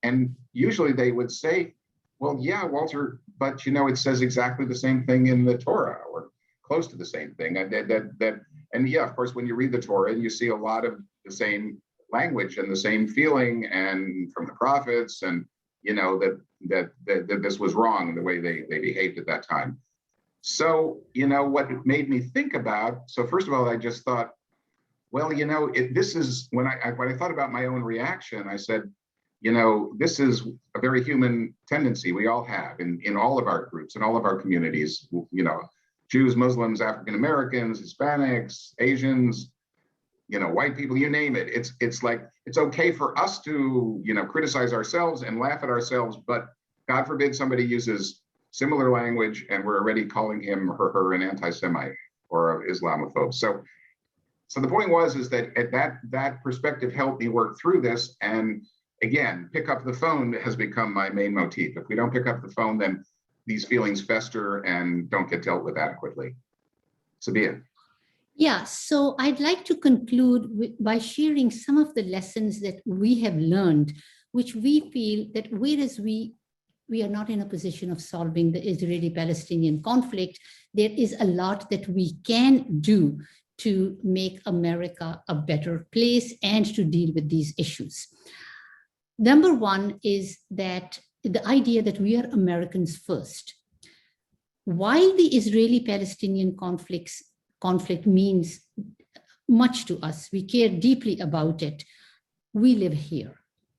And usually they would say, well, yeah, Walter, but you know, it says exactly the same thing in the Torah, or close to the same thing. And yeah, of course, when you read the Torah and you see a lot of the same language and the same feeling, and from the prophets, and you know that this was wrong in the way they behaved at that time. So, you know, what it made me think about. So first of all, I just thought, well, you know, this is when I thought about my own reaction. I said, you know, this is a very human tendency we all have in all of our groups, in all of our communities, you know, Jews, Muslims, African Americans, Hispanics, Asians, you know, white people, you name it. It's like, it's okay for us to, you know, criticize ourselves and laugh at ourselves, but God forbid somebody uses similar language and we're already calling him or her an anti-Semite or an Islamophobe. So the point is that that perspective helped me work through this. And again, pick up the phone has become my main motif. If we don't pick up the phone, then these feelings fester and don't get dealt with adequately. Sabeeha. Yeah, so I'd like to conclude by sharing some of the lessons that we have learned, which we feel that whereas we are not in a position of solving the Israeli-Palestinian conflict, there is a lot that we can do to make America a better place and to deal with these issues. Number one is that the idea that we are Americans first. While the Israeli-Palestinian conflict means much to us, we care deeply about it, we live here,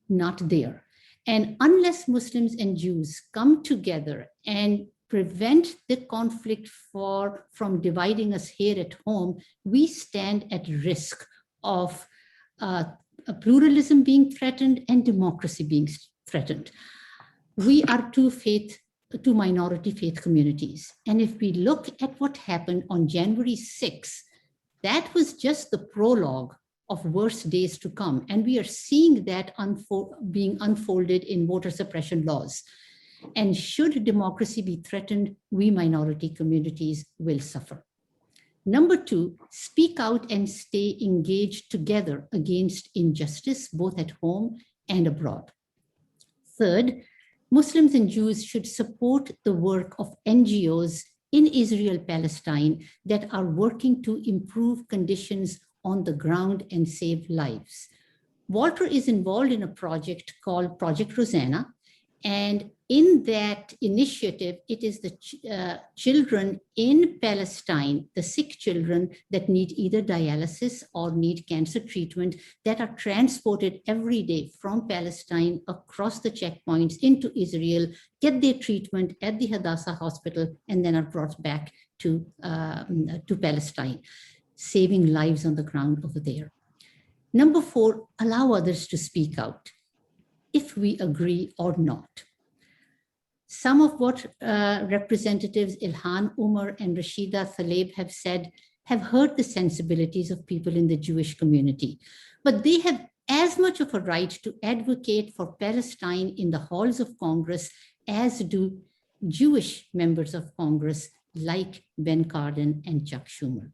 not there. And unless Muslims and Jews come together and prevent the conflict from dividing us here at home, we stand at risk of pluralism being threatened and democracy being threatened. We are two minority faith communities. And if we look at what happened on January 6th, that was just the prologue of worse days to come. And we are seeing that being unfolded in voter suppression laws. And should democracy be threatened, we minority communities will suffer. Number two, speak out and stay engaged together against injustice, both at home and abroad. Third, Muslims and Jews should support the work of NGOs in Israel-Palestine that are working to improve conditions on the ground and save lives. Walter is involved in a project called Project Rosanna, and in that initiative, it is the children in Palestine, the sick children that need either dialysis or need cancer treatment, that are transported every day from Palestine across the checkpoints into Israel, get their treatment at the Hadassah hospital, and then are brought back to Palestine, saving lives on the ground over there. Number four, allow others to speak out, if we agree or not. Some of what Representatives Ilhan Omar and Rashida Tlaib have said have hurt the sensibilities of people in the Jewish community, but they have as much of a right to advocate for Palestine in the halls of Congress as do Jewish members of Congress like Ben Cardin and Chuck Schumer.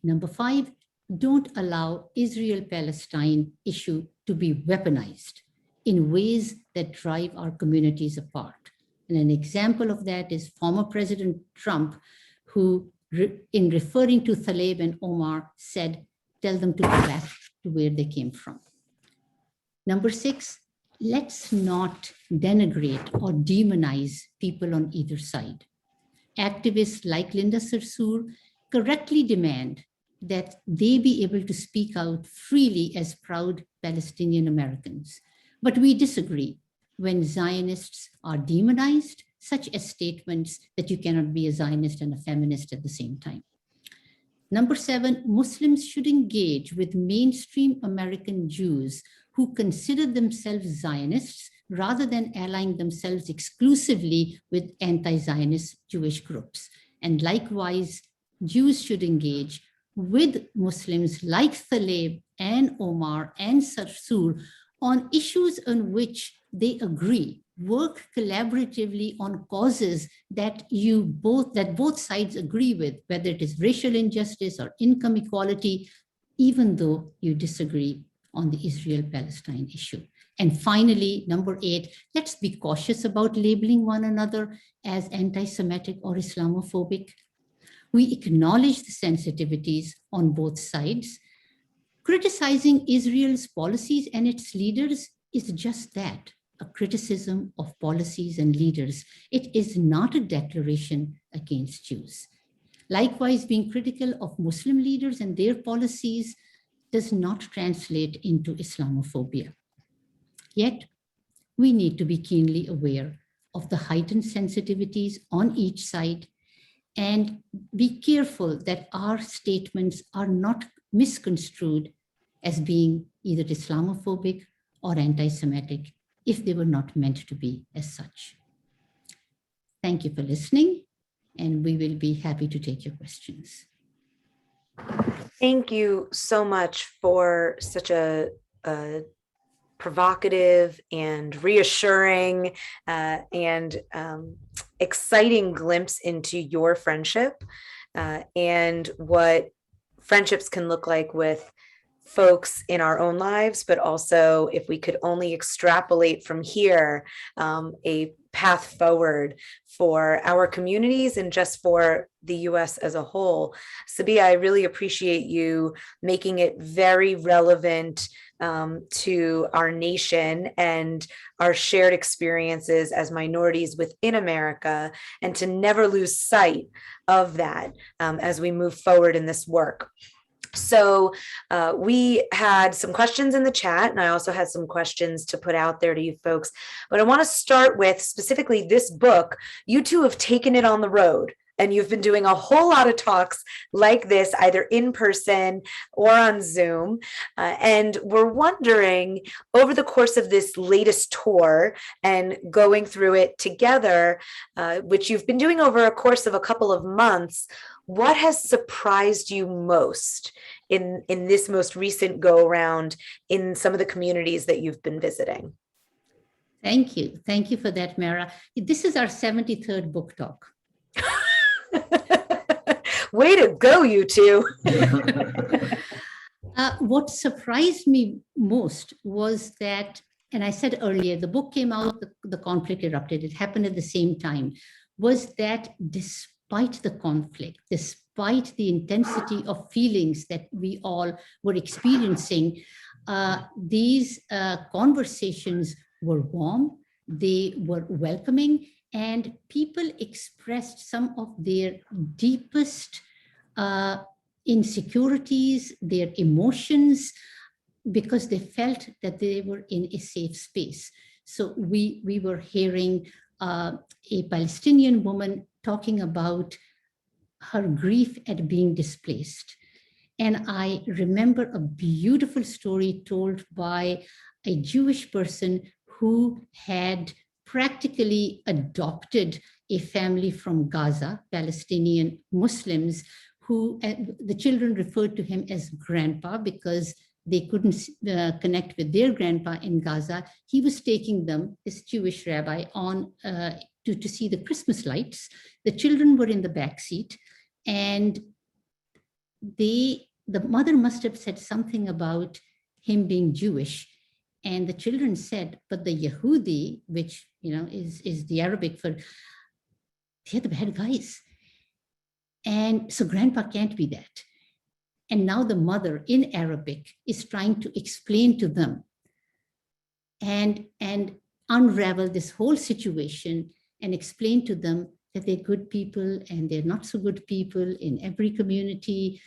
Number five, don't allow Israel-Palestine issue to be weaponized in ways that drive our communities apart. And an example of that is former President Trump, who in referring to Tlaib and Omar said, tell them to go back to where they came from. Number six, let's not denigrate or demonize people on either side. Activists like Linda Sarsour correctly demand that they be able to speak out freely as proud Palestinian Americans. But we disagree when Zionists are demonized, such as statements that you cannot be a Zionist and a feminist at the same time. Number seven, Muslims should engage with mainstream American Jews who consider themselves Zionists rather than allying themselves exclusively with anti-Zionist Jewish groups. And likewise, Jews should engage with Muslims like Tlaib and Omar and Sarsour on issues on which they agree, work collaboratively on causes that both sides agree with, whether it is racial injustice or income equality, even though you disagree on the Israel-Palestine issue. And finally, number eight, let's be cautious about labeling one another as anti-Semitic or Islamophobic. We acknowledge the sensitivities on both sides. Criticizing Israel's policies and its leaders is just that, a criticism of policies and leaders. It is not a declaration against Jews. Likewise, being critical of Muslim leaders and their policies does not translate into Islamophobia. Yet, we need to be keenly aware of the heightened sensitivities on each side and be careful that our statements are not misconstrued as being either Islamophobic or anti-Semitic if they were not meant to be as such. Thank you for listening, and we will be happy to take your questions. Thank you so much for such a provocative and reassuring and exciting glimpse into your friendship and what friendships can look like with folks in our own lives, but also if we could only extrapolate from here a path forward for our communities and just for the US as a whole. Sabeeha, I really appreciate you making it very relevant to our nation and our shared experiences as minorities within America, and to never lose sight of that as we move forward in this work. So we had some questions in the chat, and I also had some questions to put out there to you folks. But I want to start with specifically this book. You two have taken it on the road, and you've been doing a whole lot of talks like this, either in person or on Zoom. And we're wondering, over the course of this latest tour and going through it together, which you've been doing over a course of a couple of months, what has surprised you most in this most recent go around in some of the communities that you've been visiting? Thank you. Thank you for that, Mara. This is our 73rd book talk. Way to go, you two. What surprised me most was that, and I said earlier, the book came out, the conflict erupted, it happened at the same time, was that despite the conflict, despite the intensity of feelings that we all were experiencing, these conversations were warm, they were welcoming, and people expressed some of their deepest insecurities, their emotions, because they felt that they were in a safe space. So we were hearing a Palestinian woman talking about her grief at being displaced. And I remember a beautiful story told by a Jewish person who had practically adopted a family from Gaza, Palestinian Muslims, who the children referred to him as grandpa because they couldn't connect with their grandpa in Gaza. He was taking them, this Jewish rabbi, on to see the Christmas lights. The children were in the back seat, and the mother must have said something about him being Jewish. And the children said, but the Yehudi, which is the Arabic for, they're the bad guys. And so grandpa can't be that. And now the mother in Arabic is trying to explain to them and unravel this whole situation and explain to them that they're good people and they're not so good people in every community.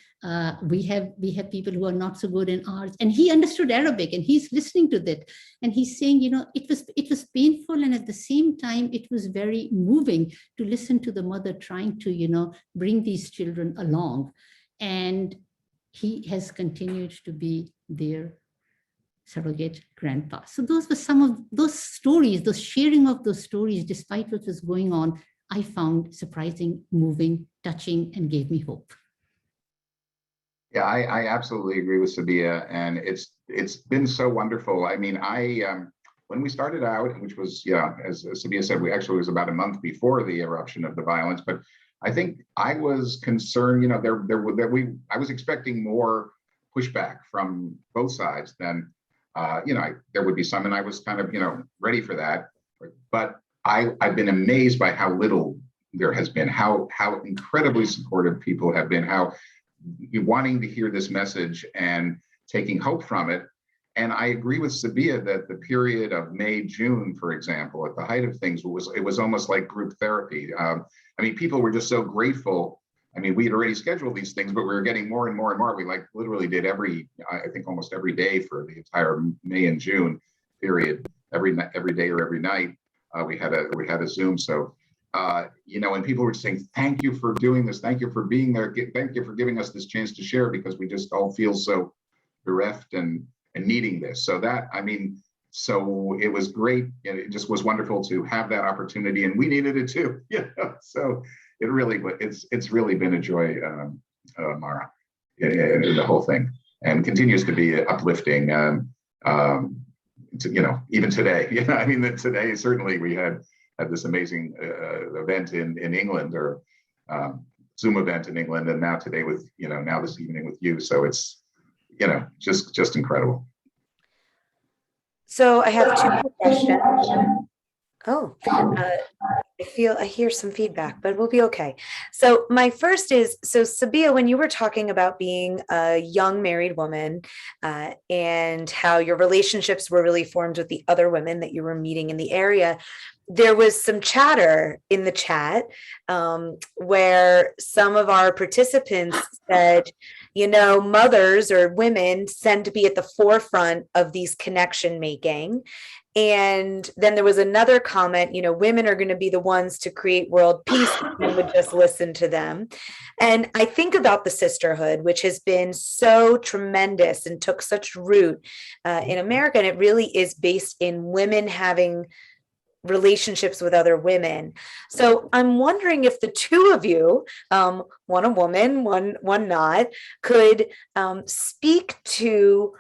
We have people who are not so good in ours. And he understood Arabic and he's listening to that. And he's saying, it was painful. And at the same time, it was very moving to listen to the mother trying to, bring these children along. And he has continued to be their surrogate grandpa. So those were some of those stories, those sharing of those stories, despite what was going on, I found surprising, moving, touching, and gave me hope. Yeah, I absolutely agree with Sabeeha, and it's been so wonderful. I mean, when we started out, which was, as Sabeeha said, we actually was about a month before the eruption of the violence, but I think I was concerned, I was expecting more pushback from both sides than, there would be some, and I was kind of, ready for that. But I've been amazed by how little there has been, how incredibly supportive people have been, how wanting to hear this message and taking hope from it. And I agree with Sabeeha that the period of May, June, for example, at the height of things, it was almost like group therapy. People were just so grateful. We had already scheduled these things, but we were getting more and more and more. We literally did almost every day for the entire May and June period, every day or every night. We had a Zoom. So, and people were saying, thank you for doing this. Thank you for being there. Thank you for giving us this chance to share, because we just all feel so bereft and needing this. So so it was great. It just was wonderful to have that opportunity, and we needed it too. So it's really been a joy, Mara, the whole thing, and continues to be uplifting. Even today, today certainly we had this amazing event in England, or Zoom event in England, and now today with now this evening with you. So it's just incredible. So I have two more questions. Oh, I hear some feedback, but we'll be okay. So my first is, Sabeeha, when you were talking about being a young married woman and how your relationships were really formed with the other women that you were meeting in the area, there was some chatter in the chat where some of our participants said, mothers or women tend to be at the forefront of these connection making. And then there was another comment, women are going to be the ones to create world peace if men would just listen to them. And I think about the sisterhood, which has been so tremendous and took such root in America. And it really is based in women having relationships with other women. So I'm wondering if the two of you, one a woman, one not, could speak to,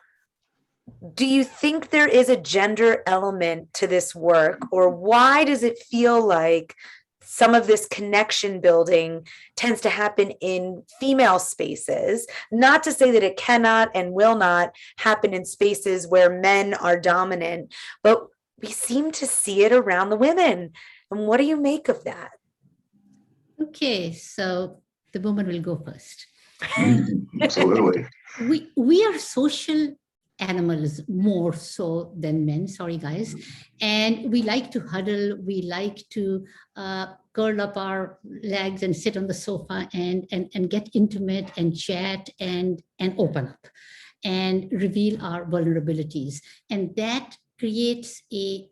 do you think there is a gender element to this work, or why does it feel like some of this connection building tends to happen in female spaces? Not to say that it cannot and will not happen in spaces where men are dominant, but we seem to see it around the women. And what do you make of that? Okay, so the woman will go first. Absolutely. We are social animals more so than men, sorry guys, and we like to huddle, we like to curl up our legs and sit on the sofa and get intimate and chat and open up and reveal our vulnerabilities, and that creates a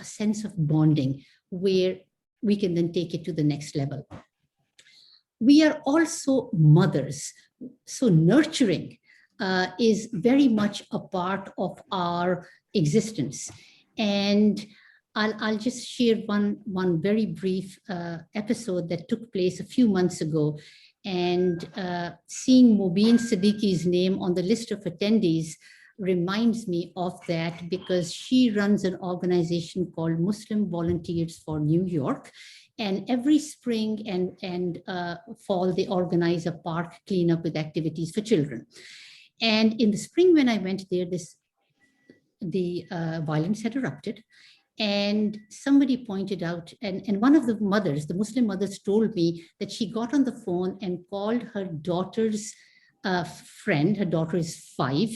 sense of bonding where we can then take it to the next level. We are also mothers, so nurturing is very much a part of our existence. And I'll just share one very brief episode that took place a few months ago. And seeing Mobeen Siddiqui's name on the list of attendees reminds me of that, because she runs an organization called Muslim Volunteers for New York. And every spring and fall, they organize a park cleanup with activities for children. And in the spring, when I went there, the violence had erupted. And somebody pointed out, and one of the mothers, the Muslim mothers, told me that she got on the phone and called her daughter's friend, her daughter is 5,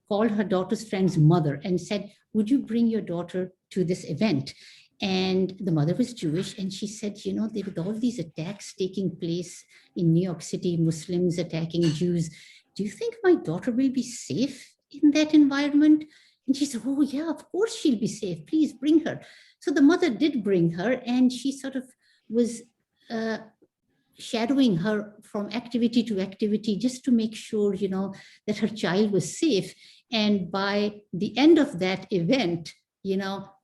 called her daughter's friend's mother and said, would you bring your daughter to this event? And the mother was Jewish, and she said, with all these attacks taking place in New York City, Muslims attacking Jews, do you think my daughter will be safe in that environment? And she said, oh yeah, of course she'll be safe. Please bring her. So the mother did bring her, and she sort of was shadowing her from activity to activity just to make sure, that her child was safe. And by the end of that event,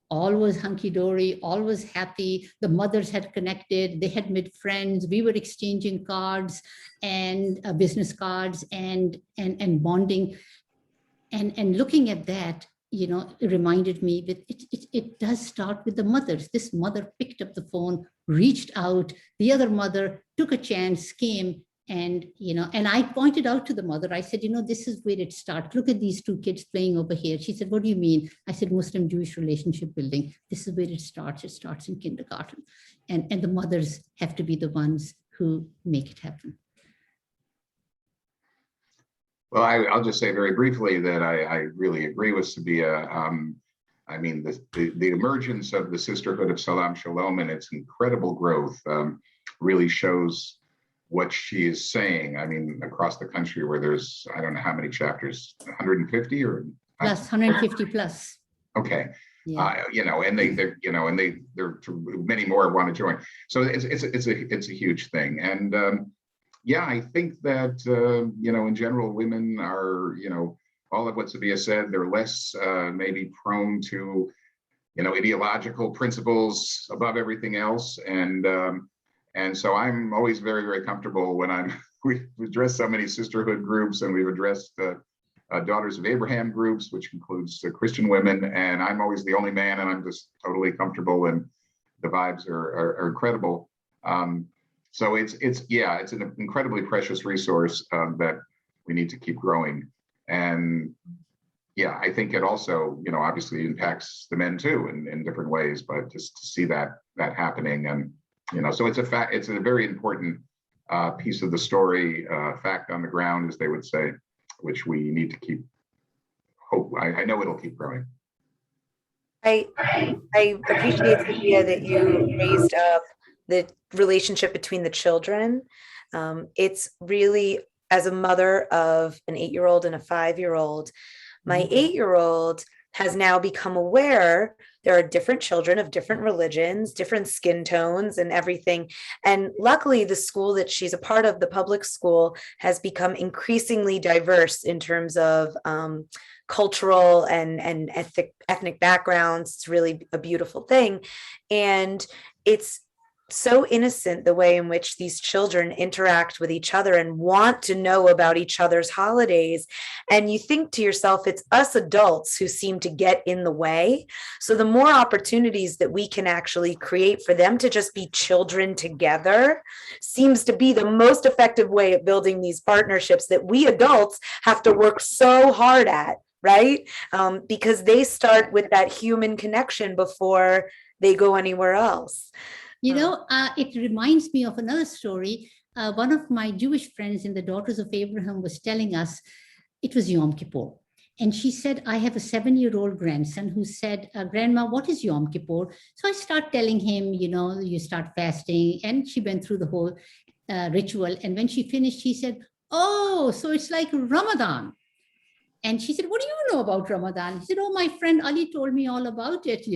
all was hunky-dory, all was happy. The mothers had connected, they had made friends. We were exchanging cards and business cards and bonding. And looking at that, it reminded me that it does start with the mothers. This mother picked up the phone, reached out, the other mother took a chance, came, and I pointed out to the mother, I said, this is where it starts. Look at these 2 kids playing over here. She said, what do you mean? I said, Muslim-Jewish relationship building. This is where it starts. It starts in kindergarten. And the mothers have to be the ones who make it happen. Well, I'll just say very briefly that I really agree with Sabeeha. I mean, the emergence of the Sisterhood of Salam Shalom and its incredible growth really shows what she is saying. I mean, across the country where there's, I don't know how many chapters, 150 or? Plus, 150 plus. Okay. Yeah. And there many more want to join. So it's a huge thing. And yeah, I think that, in general, women are, all of what Sabeeha said, they're less maybe prone to, ideological principles above everything else. And so I'm always very, very comfortable when we've addressed so many sisterhood groups, and we've addressed Daughters of Abraham groups, which includes Christian women. And I'm always the only man, and I'm just totally comfortable, and the vibes are incredible. So it's an incredibly precious resource that we need to keep growing. And yeah, I think it also, obviously impacts the men too in different ways, but just to see that happening, and so it's a very important piece of the story, fact on the ground, as they would say, which we need to keep hope. I know it'll keep growing. I appreciate the idea that you raised up the relationship between the children. It's really as a mother of an 8-year-old and a 5-year-old, my 8-year-old has now become aware there are different children of different religions, different skin tones and everything. And luckily, the school that she's a part of, the public school, has become increasingly diverse in terms of cultural and ethnic backgrounds. It's really a beautiful thing. And it's so innocent the way in which these children interact with each other and want to know about each other's holidays. And you think to yourself, it's us adults who seem to get in the way. So the more opportunities that we can actually create for them to just be children together seems to be the most effective way of building these partnerships that we adults have to work so hard at, right? Because they start with that human connection before they go anywhere else. It reminds me of another story. One of my Jewish friends in the Daughters of Abraham was telling us it was Yom Kippur. And she said, I have a 7-year-old grandson who said, Grandma, what is Yom Kippur? So I start telling him, you start fasting. And she went through the whole ritual. And when she finished, she said, oh, so it's like Ramadan. And she said, what do you know about Ramadan? He said, oh, my friend Ali told me all about it,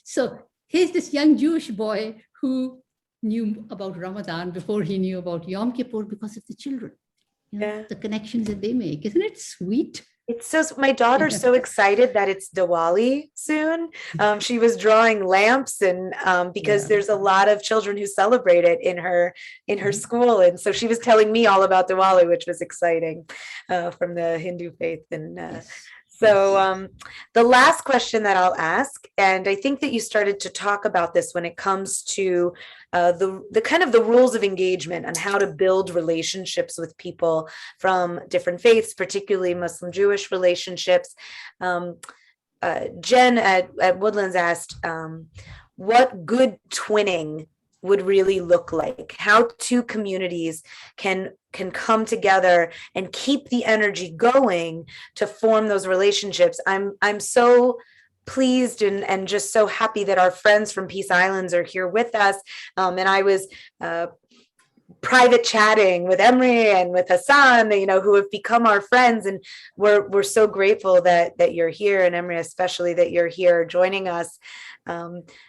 So here's this young Jewish boy who knew about Ramadan before he knew about Yom Kippur because of the children, the connections that they make. Isn't it sweet? It's so, my daughter's so excited that it's Diwali soon. She was drawing lamps and because there's a lot of children who celebrate it in her school. And so she was telling me all about Diwali, which was exciting from the Hindu faith. And So the last question that I'll ask, and I think that you started to talk about this when it comes to the kind of the rules of engagement and how to build relationships with people from different faiths, particularly Muslim Jewish relationships. Jen at Woodlands asked, what good twinning would really look like, how two communities can come together and keep the energy going to form those relationships. I'm so pleased and just so happy that our friends from Peace Islands are here with us. And I was private chatting with Emre and with Hassan, who have become our friends, and we're so grateful that you're here, and Emre especially that you're here joining us.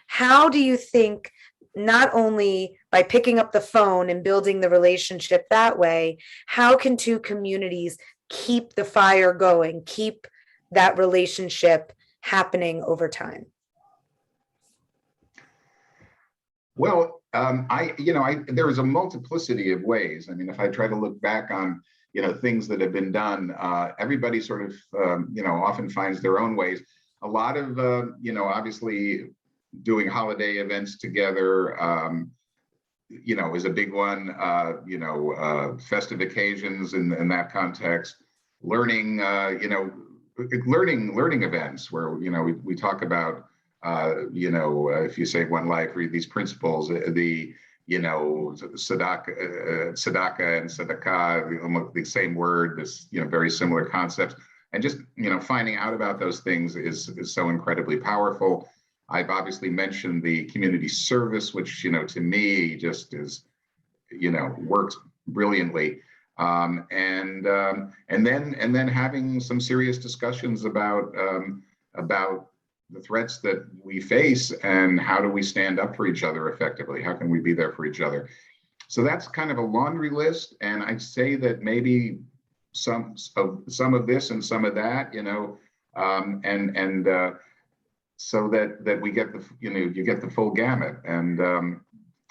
How do you think, not only by picking up the phone and building the relationship that way, how can two communities keep the fire going, keep that relationship happening over time? Well, there is a multiplicity of ways. I mean, if I try to look back on, things that have been done, everybody sort of, often finds their own ways. A lot of, obviously doing holiday events together, is a big one. Festive occasions in that context. Learning, learning events where we talk about, if you save one life, read these principles. The tzedakah and tzedakah, the same word, this very similar concepts, and just finding out about those things is so incredibly powerful. I've obviously mentioned the community service, which, to me just is, works brilliantly. And then having some serious discussions about the threats that we face and how do we stand up for each other effectively? How can we be there for each other? So that's kind of a laundry list. And I'd say that maybe some of this and some of that, so that we get the, you get the full gamut. And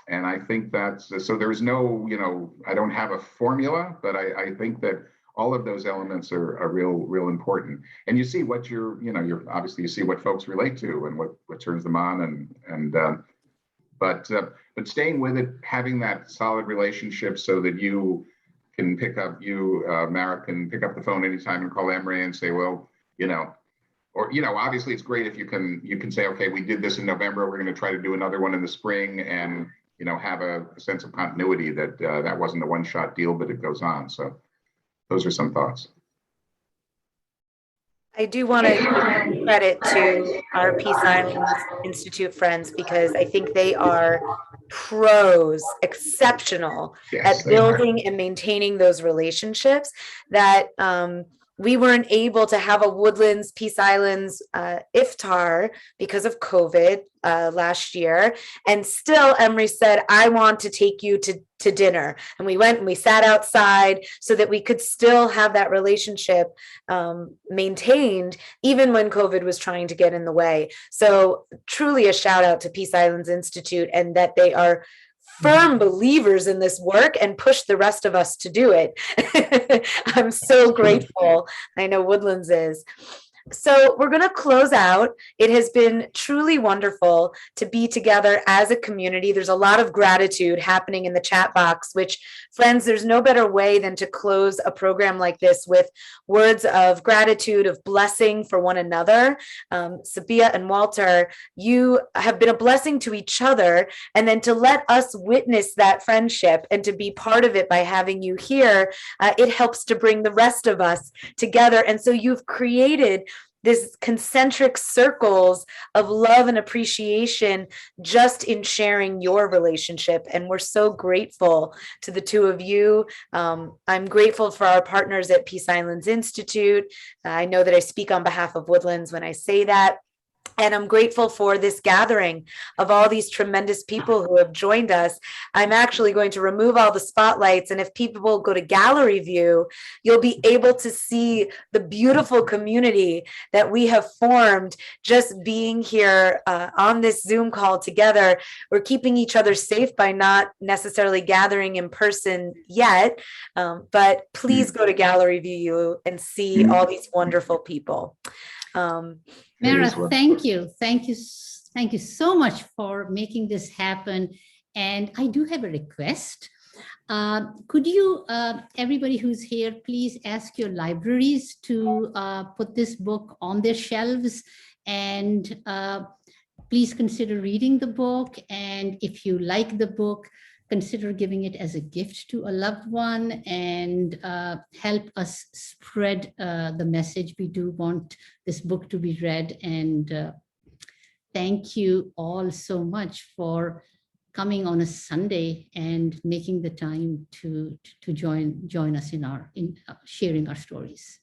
I think that's, so there's no, I don't have a formula, but I think that all of those elements are real important. And you see what you're obviously you see what folks relate to and what turns them on but staying with it, having that solid relationship so that you can pick up, Mara can pick up the phone anytime and call Emre and say, well, or, obviously it's great if you can say, okay, we did this in November, we're going to try to do another one in the spring, and, have a sense of continuity that that wasn't a one-shot deal, but it goes on. So those are some thoughts. I do want to give credit to our Peace Islands Institute friends, because I think they are pros, exceptional Yes, at they are. building and maintaining those relationships that we weren't able to have a Woodlands, Peace Islands iftar because of COVID last year. And still Emery said, I want to take you to dinner. And we went and we sat outside so that we could still have that relationship maintained, even when COVID was trying to get in the way. So truly a shout out to Peace Islands Institute, and that they are firm believers in this work and push the rest of us to do it. I'm so grateful. I know Woodlands is. So we're going to close out. It has been truly wonderful to be together as a community. There's a lot of gratitude happening in the chat box, which, friends, there's no better way than to close a program like this with words of gratitude, of blessing for one another. Sabeeha and Walter, you have been a blessing to each other, and then to let us witness that friendship and to be part of it by having you here, it helps to bring the rest of us together. And so you've created this concentric circles of love and appreciation just in sharing your relationship. And we're so grateful to the two of you. I'm grateful for our partners at Peace Islands Institute. I know that I speak on behalf of Woodlands when I say that. And I'm grateful for this gathering of all these tremendous people who have joined us. I'm actually going to remove all the spotlights. And if people go to gallery view, you'll be able to see the beautiful community that we have formed just being here on this Zoom call together. We're keeping each other safe by not necessarily gathering in person yet. But please go to gallery view and see all these wonderful people. Mara, thank you. Thank you. Thank you so much for making this happen. And I do have a request. Could you, everybody who's here, please ask your libraries to put this book on their shelves, and please consider reading the book. And if you like the book, consider giving it as a gift to a loved one, and help us spread the message. We do want this book to be read. And thank you all so much for coming on a Sunday and making the time to join us in sharing our stories.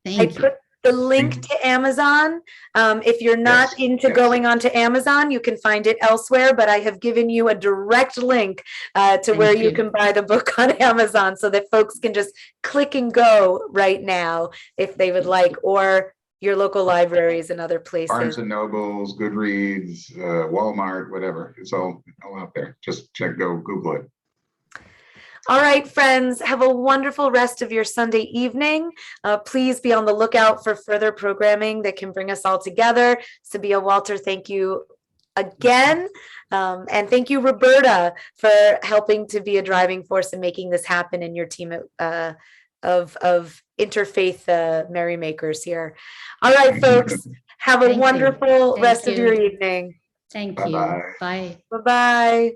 Thank you. Put the link to Amazon. If you're not into going onto Amazon, you can find it elsewhere, but I have given you a direct link to where you can buy the book on Amazon, so that folks can just click and go right now if they would like, or your local libraries and other places. Barnes and Nobles, Goodreads, Walmart, whatever. It's all out there. Just Google it. All right, friends, have a wonderful rest of your Sunday evening. Please be on the lookout for further programming that can bring us all together. Sabeeha, Walter, thank you again. And thank you, Roberta, for helping to be a driving force in making this happen, in your team of interfaith merrymakers here. All right, folks, have a wonderful rest of your evening. Thank you. Bye. Bye-bye.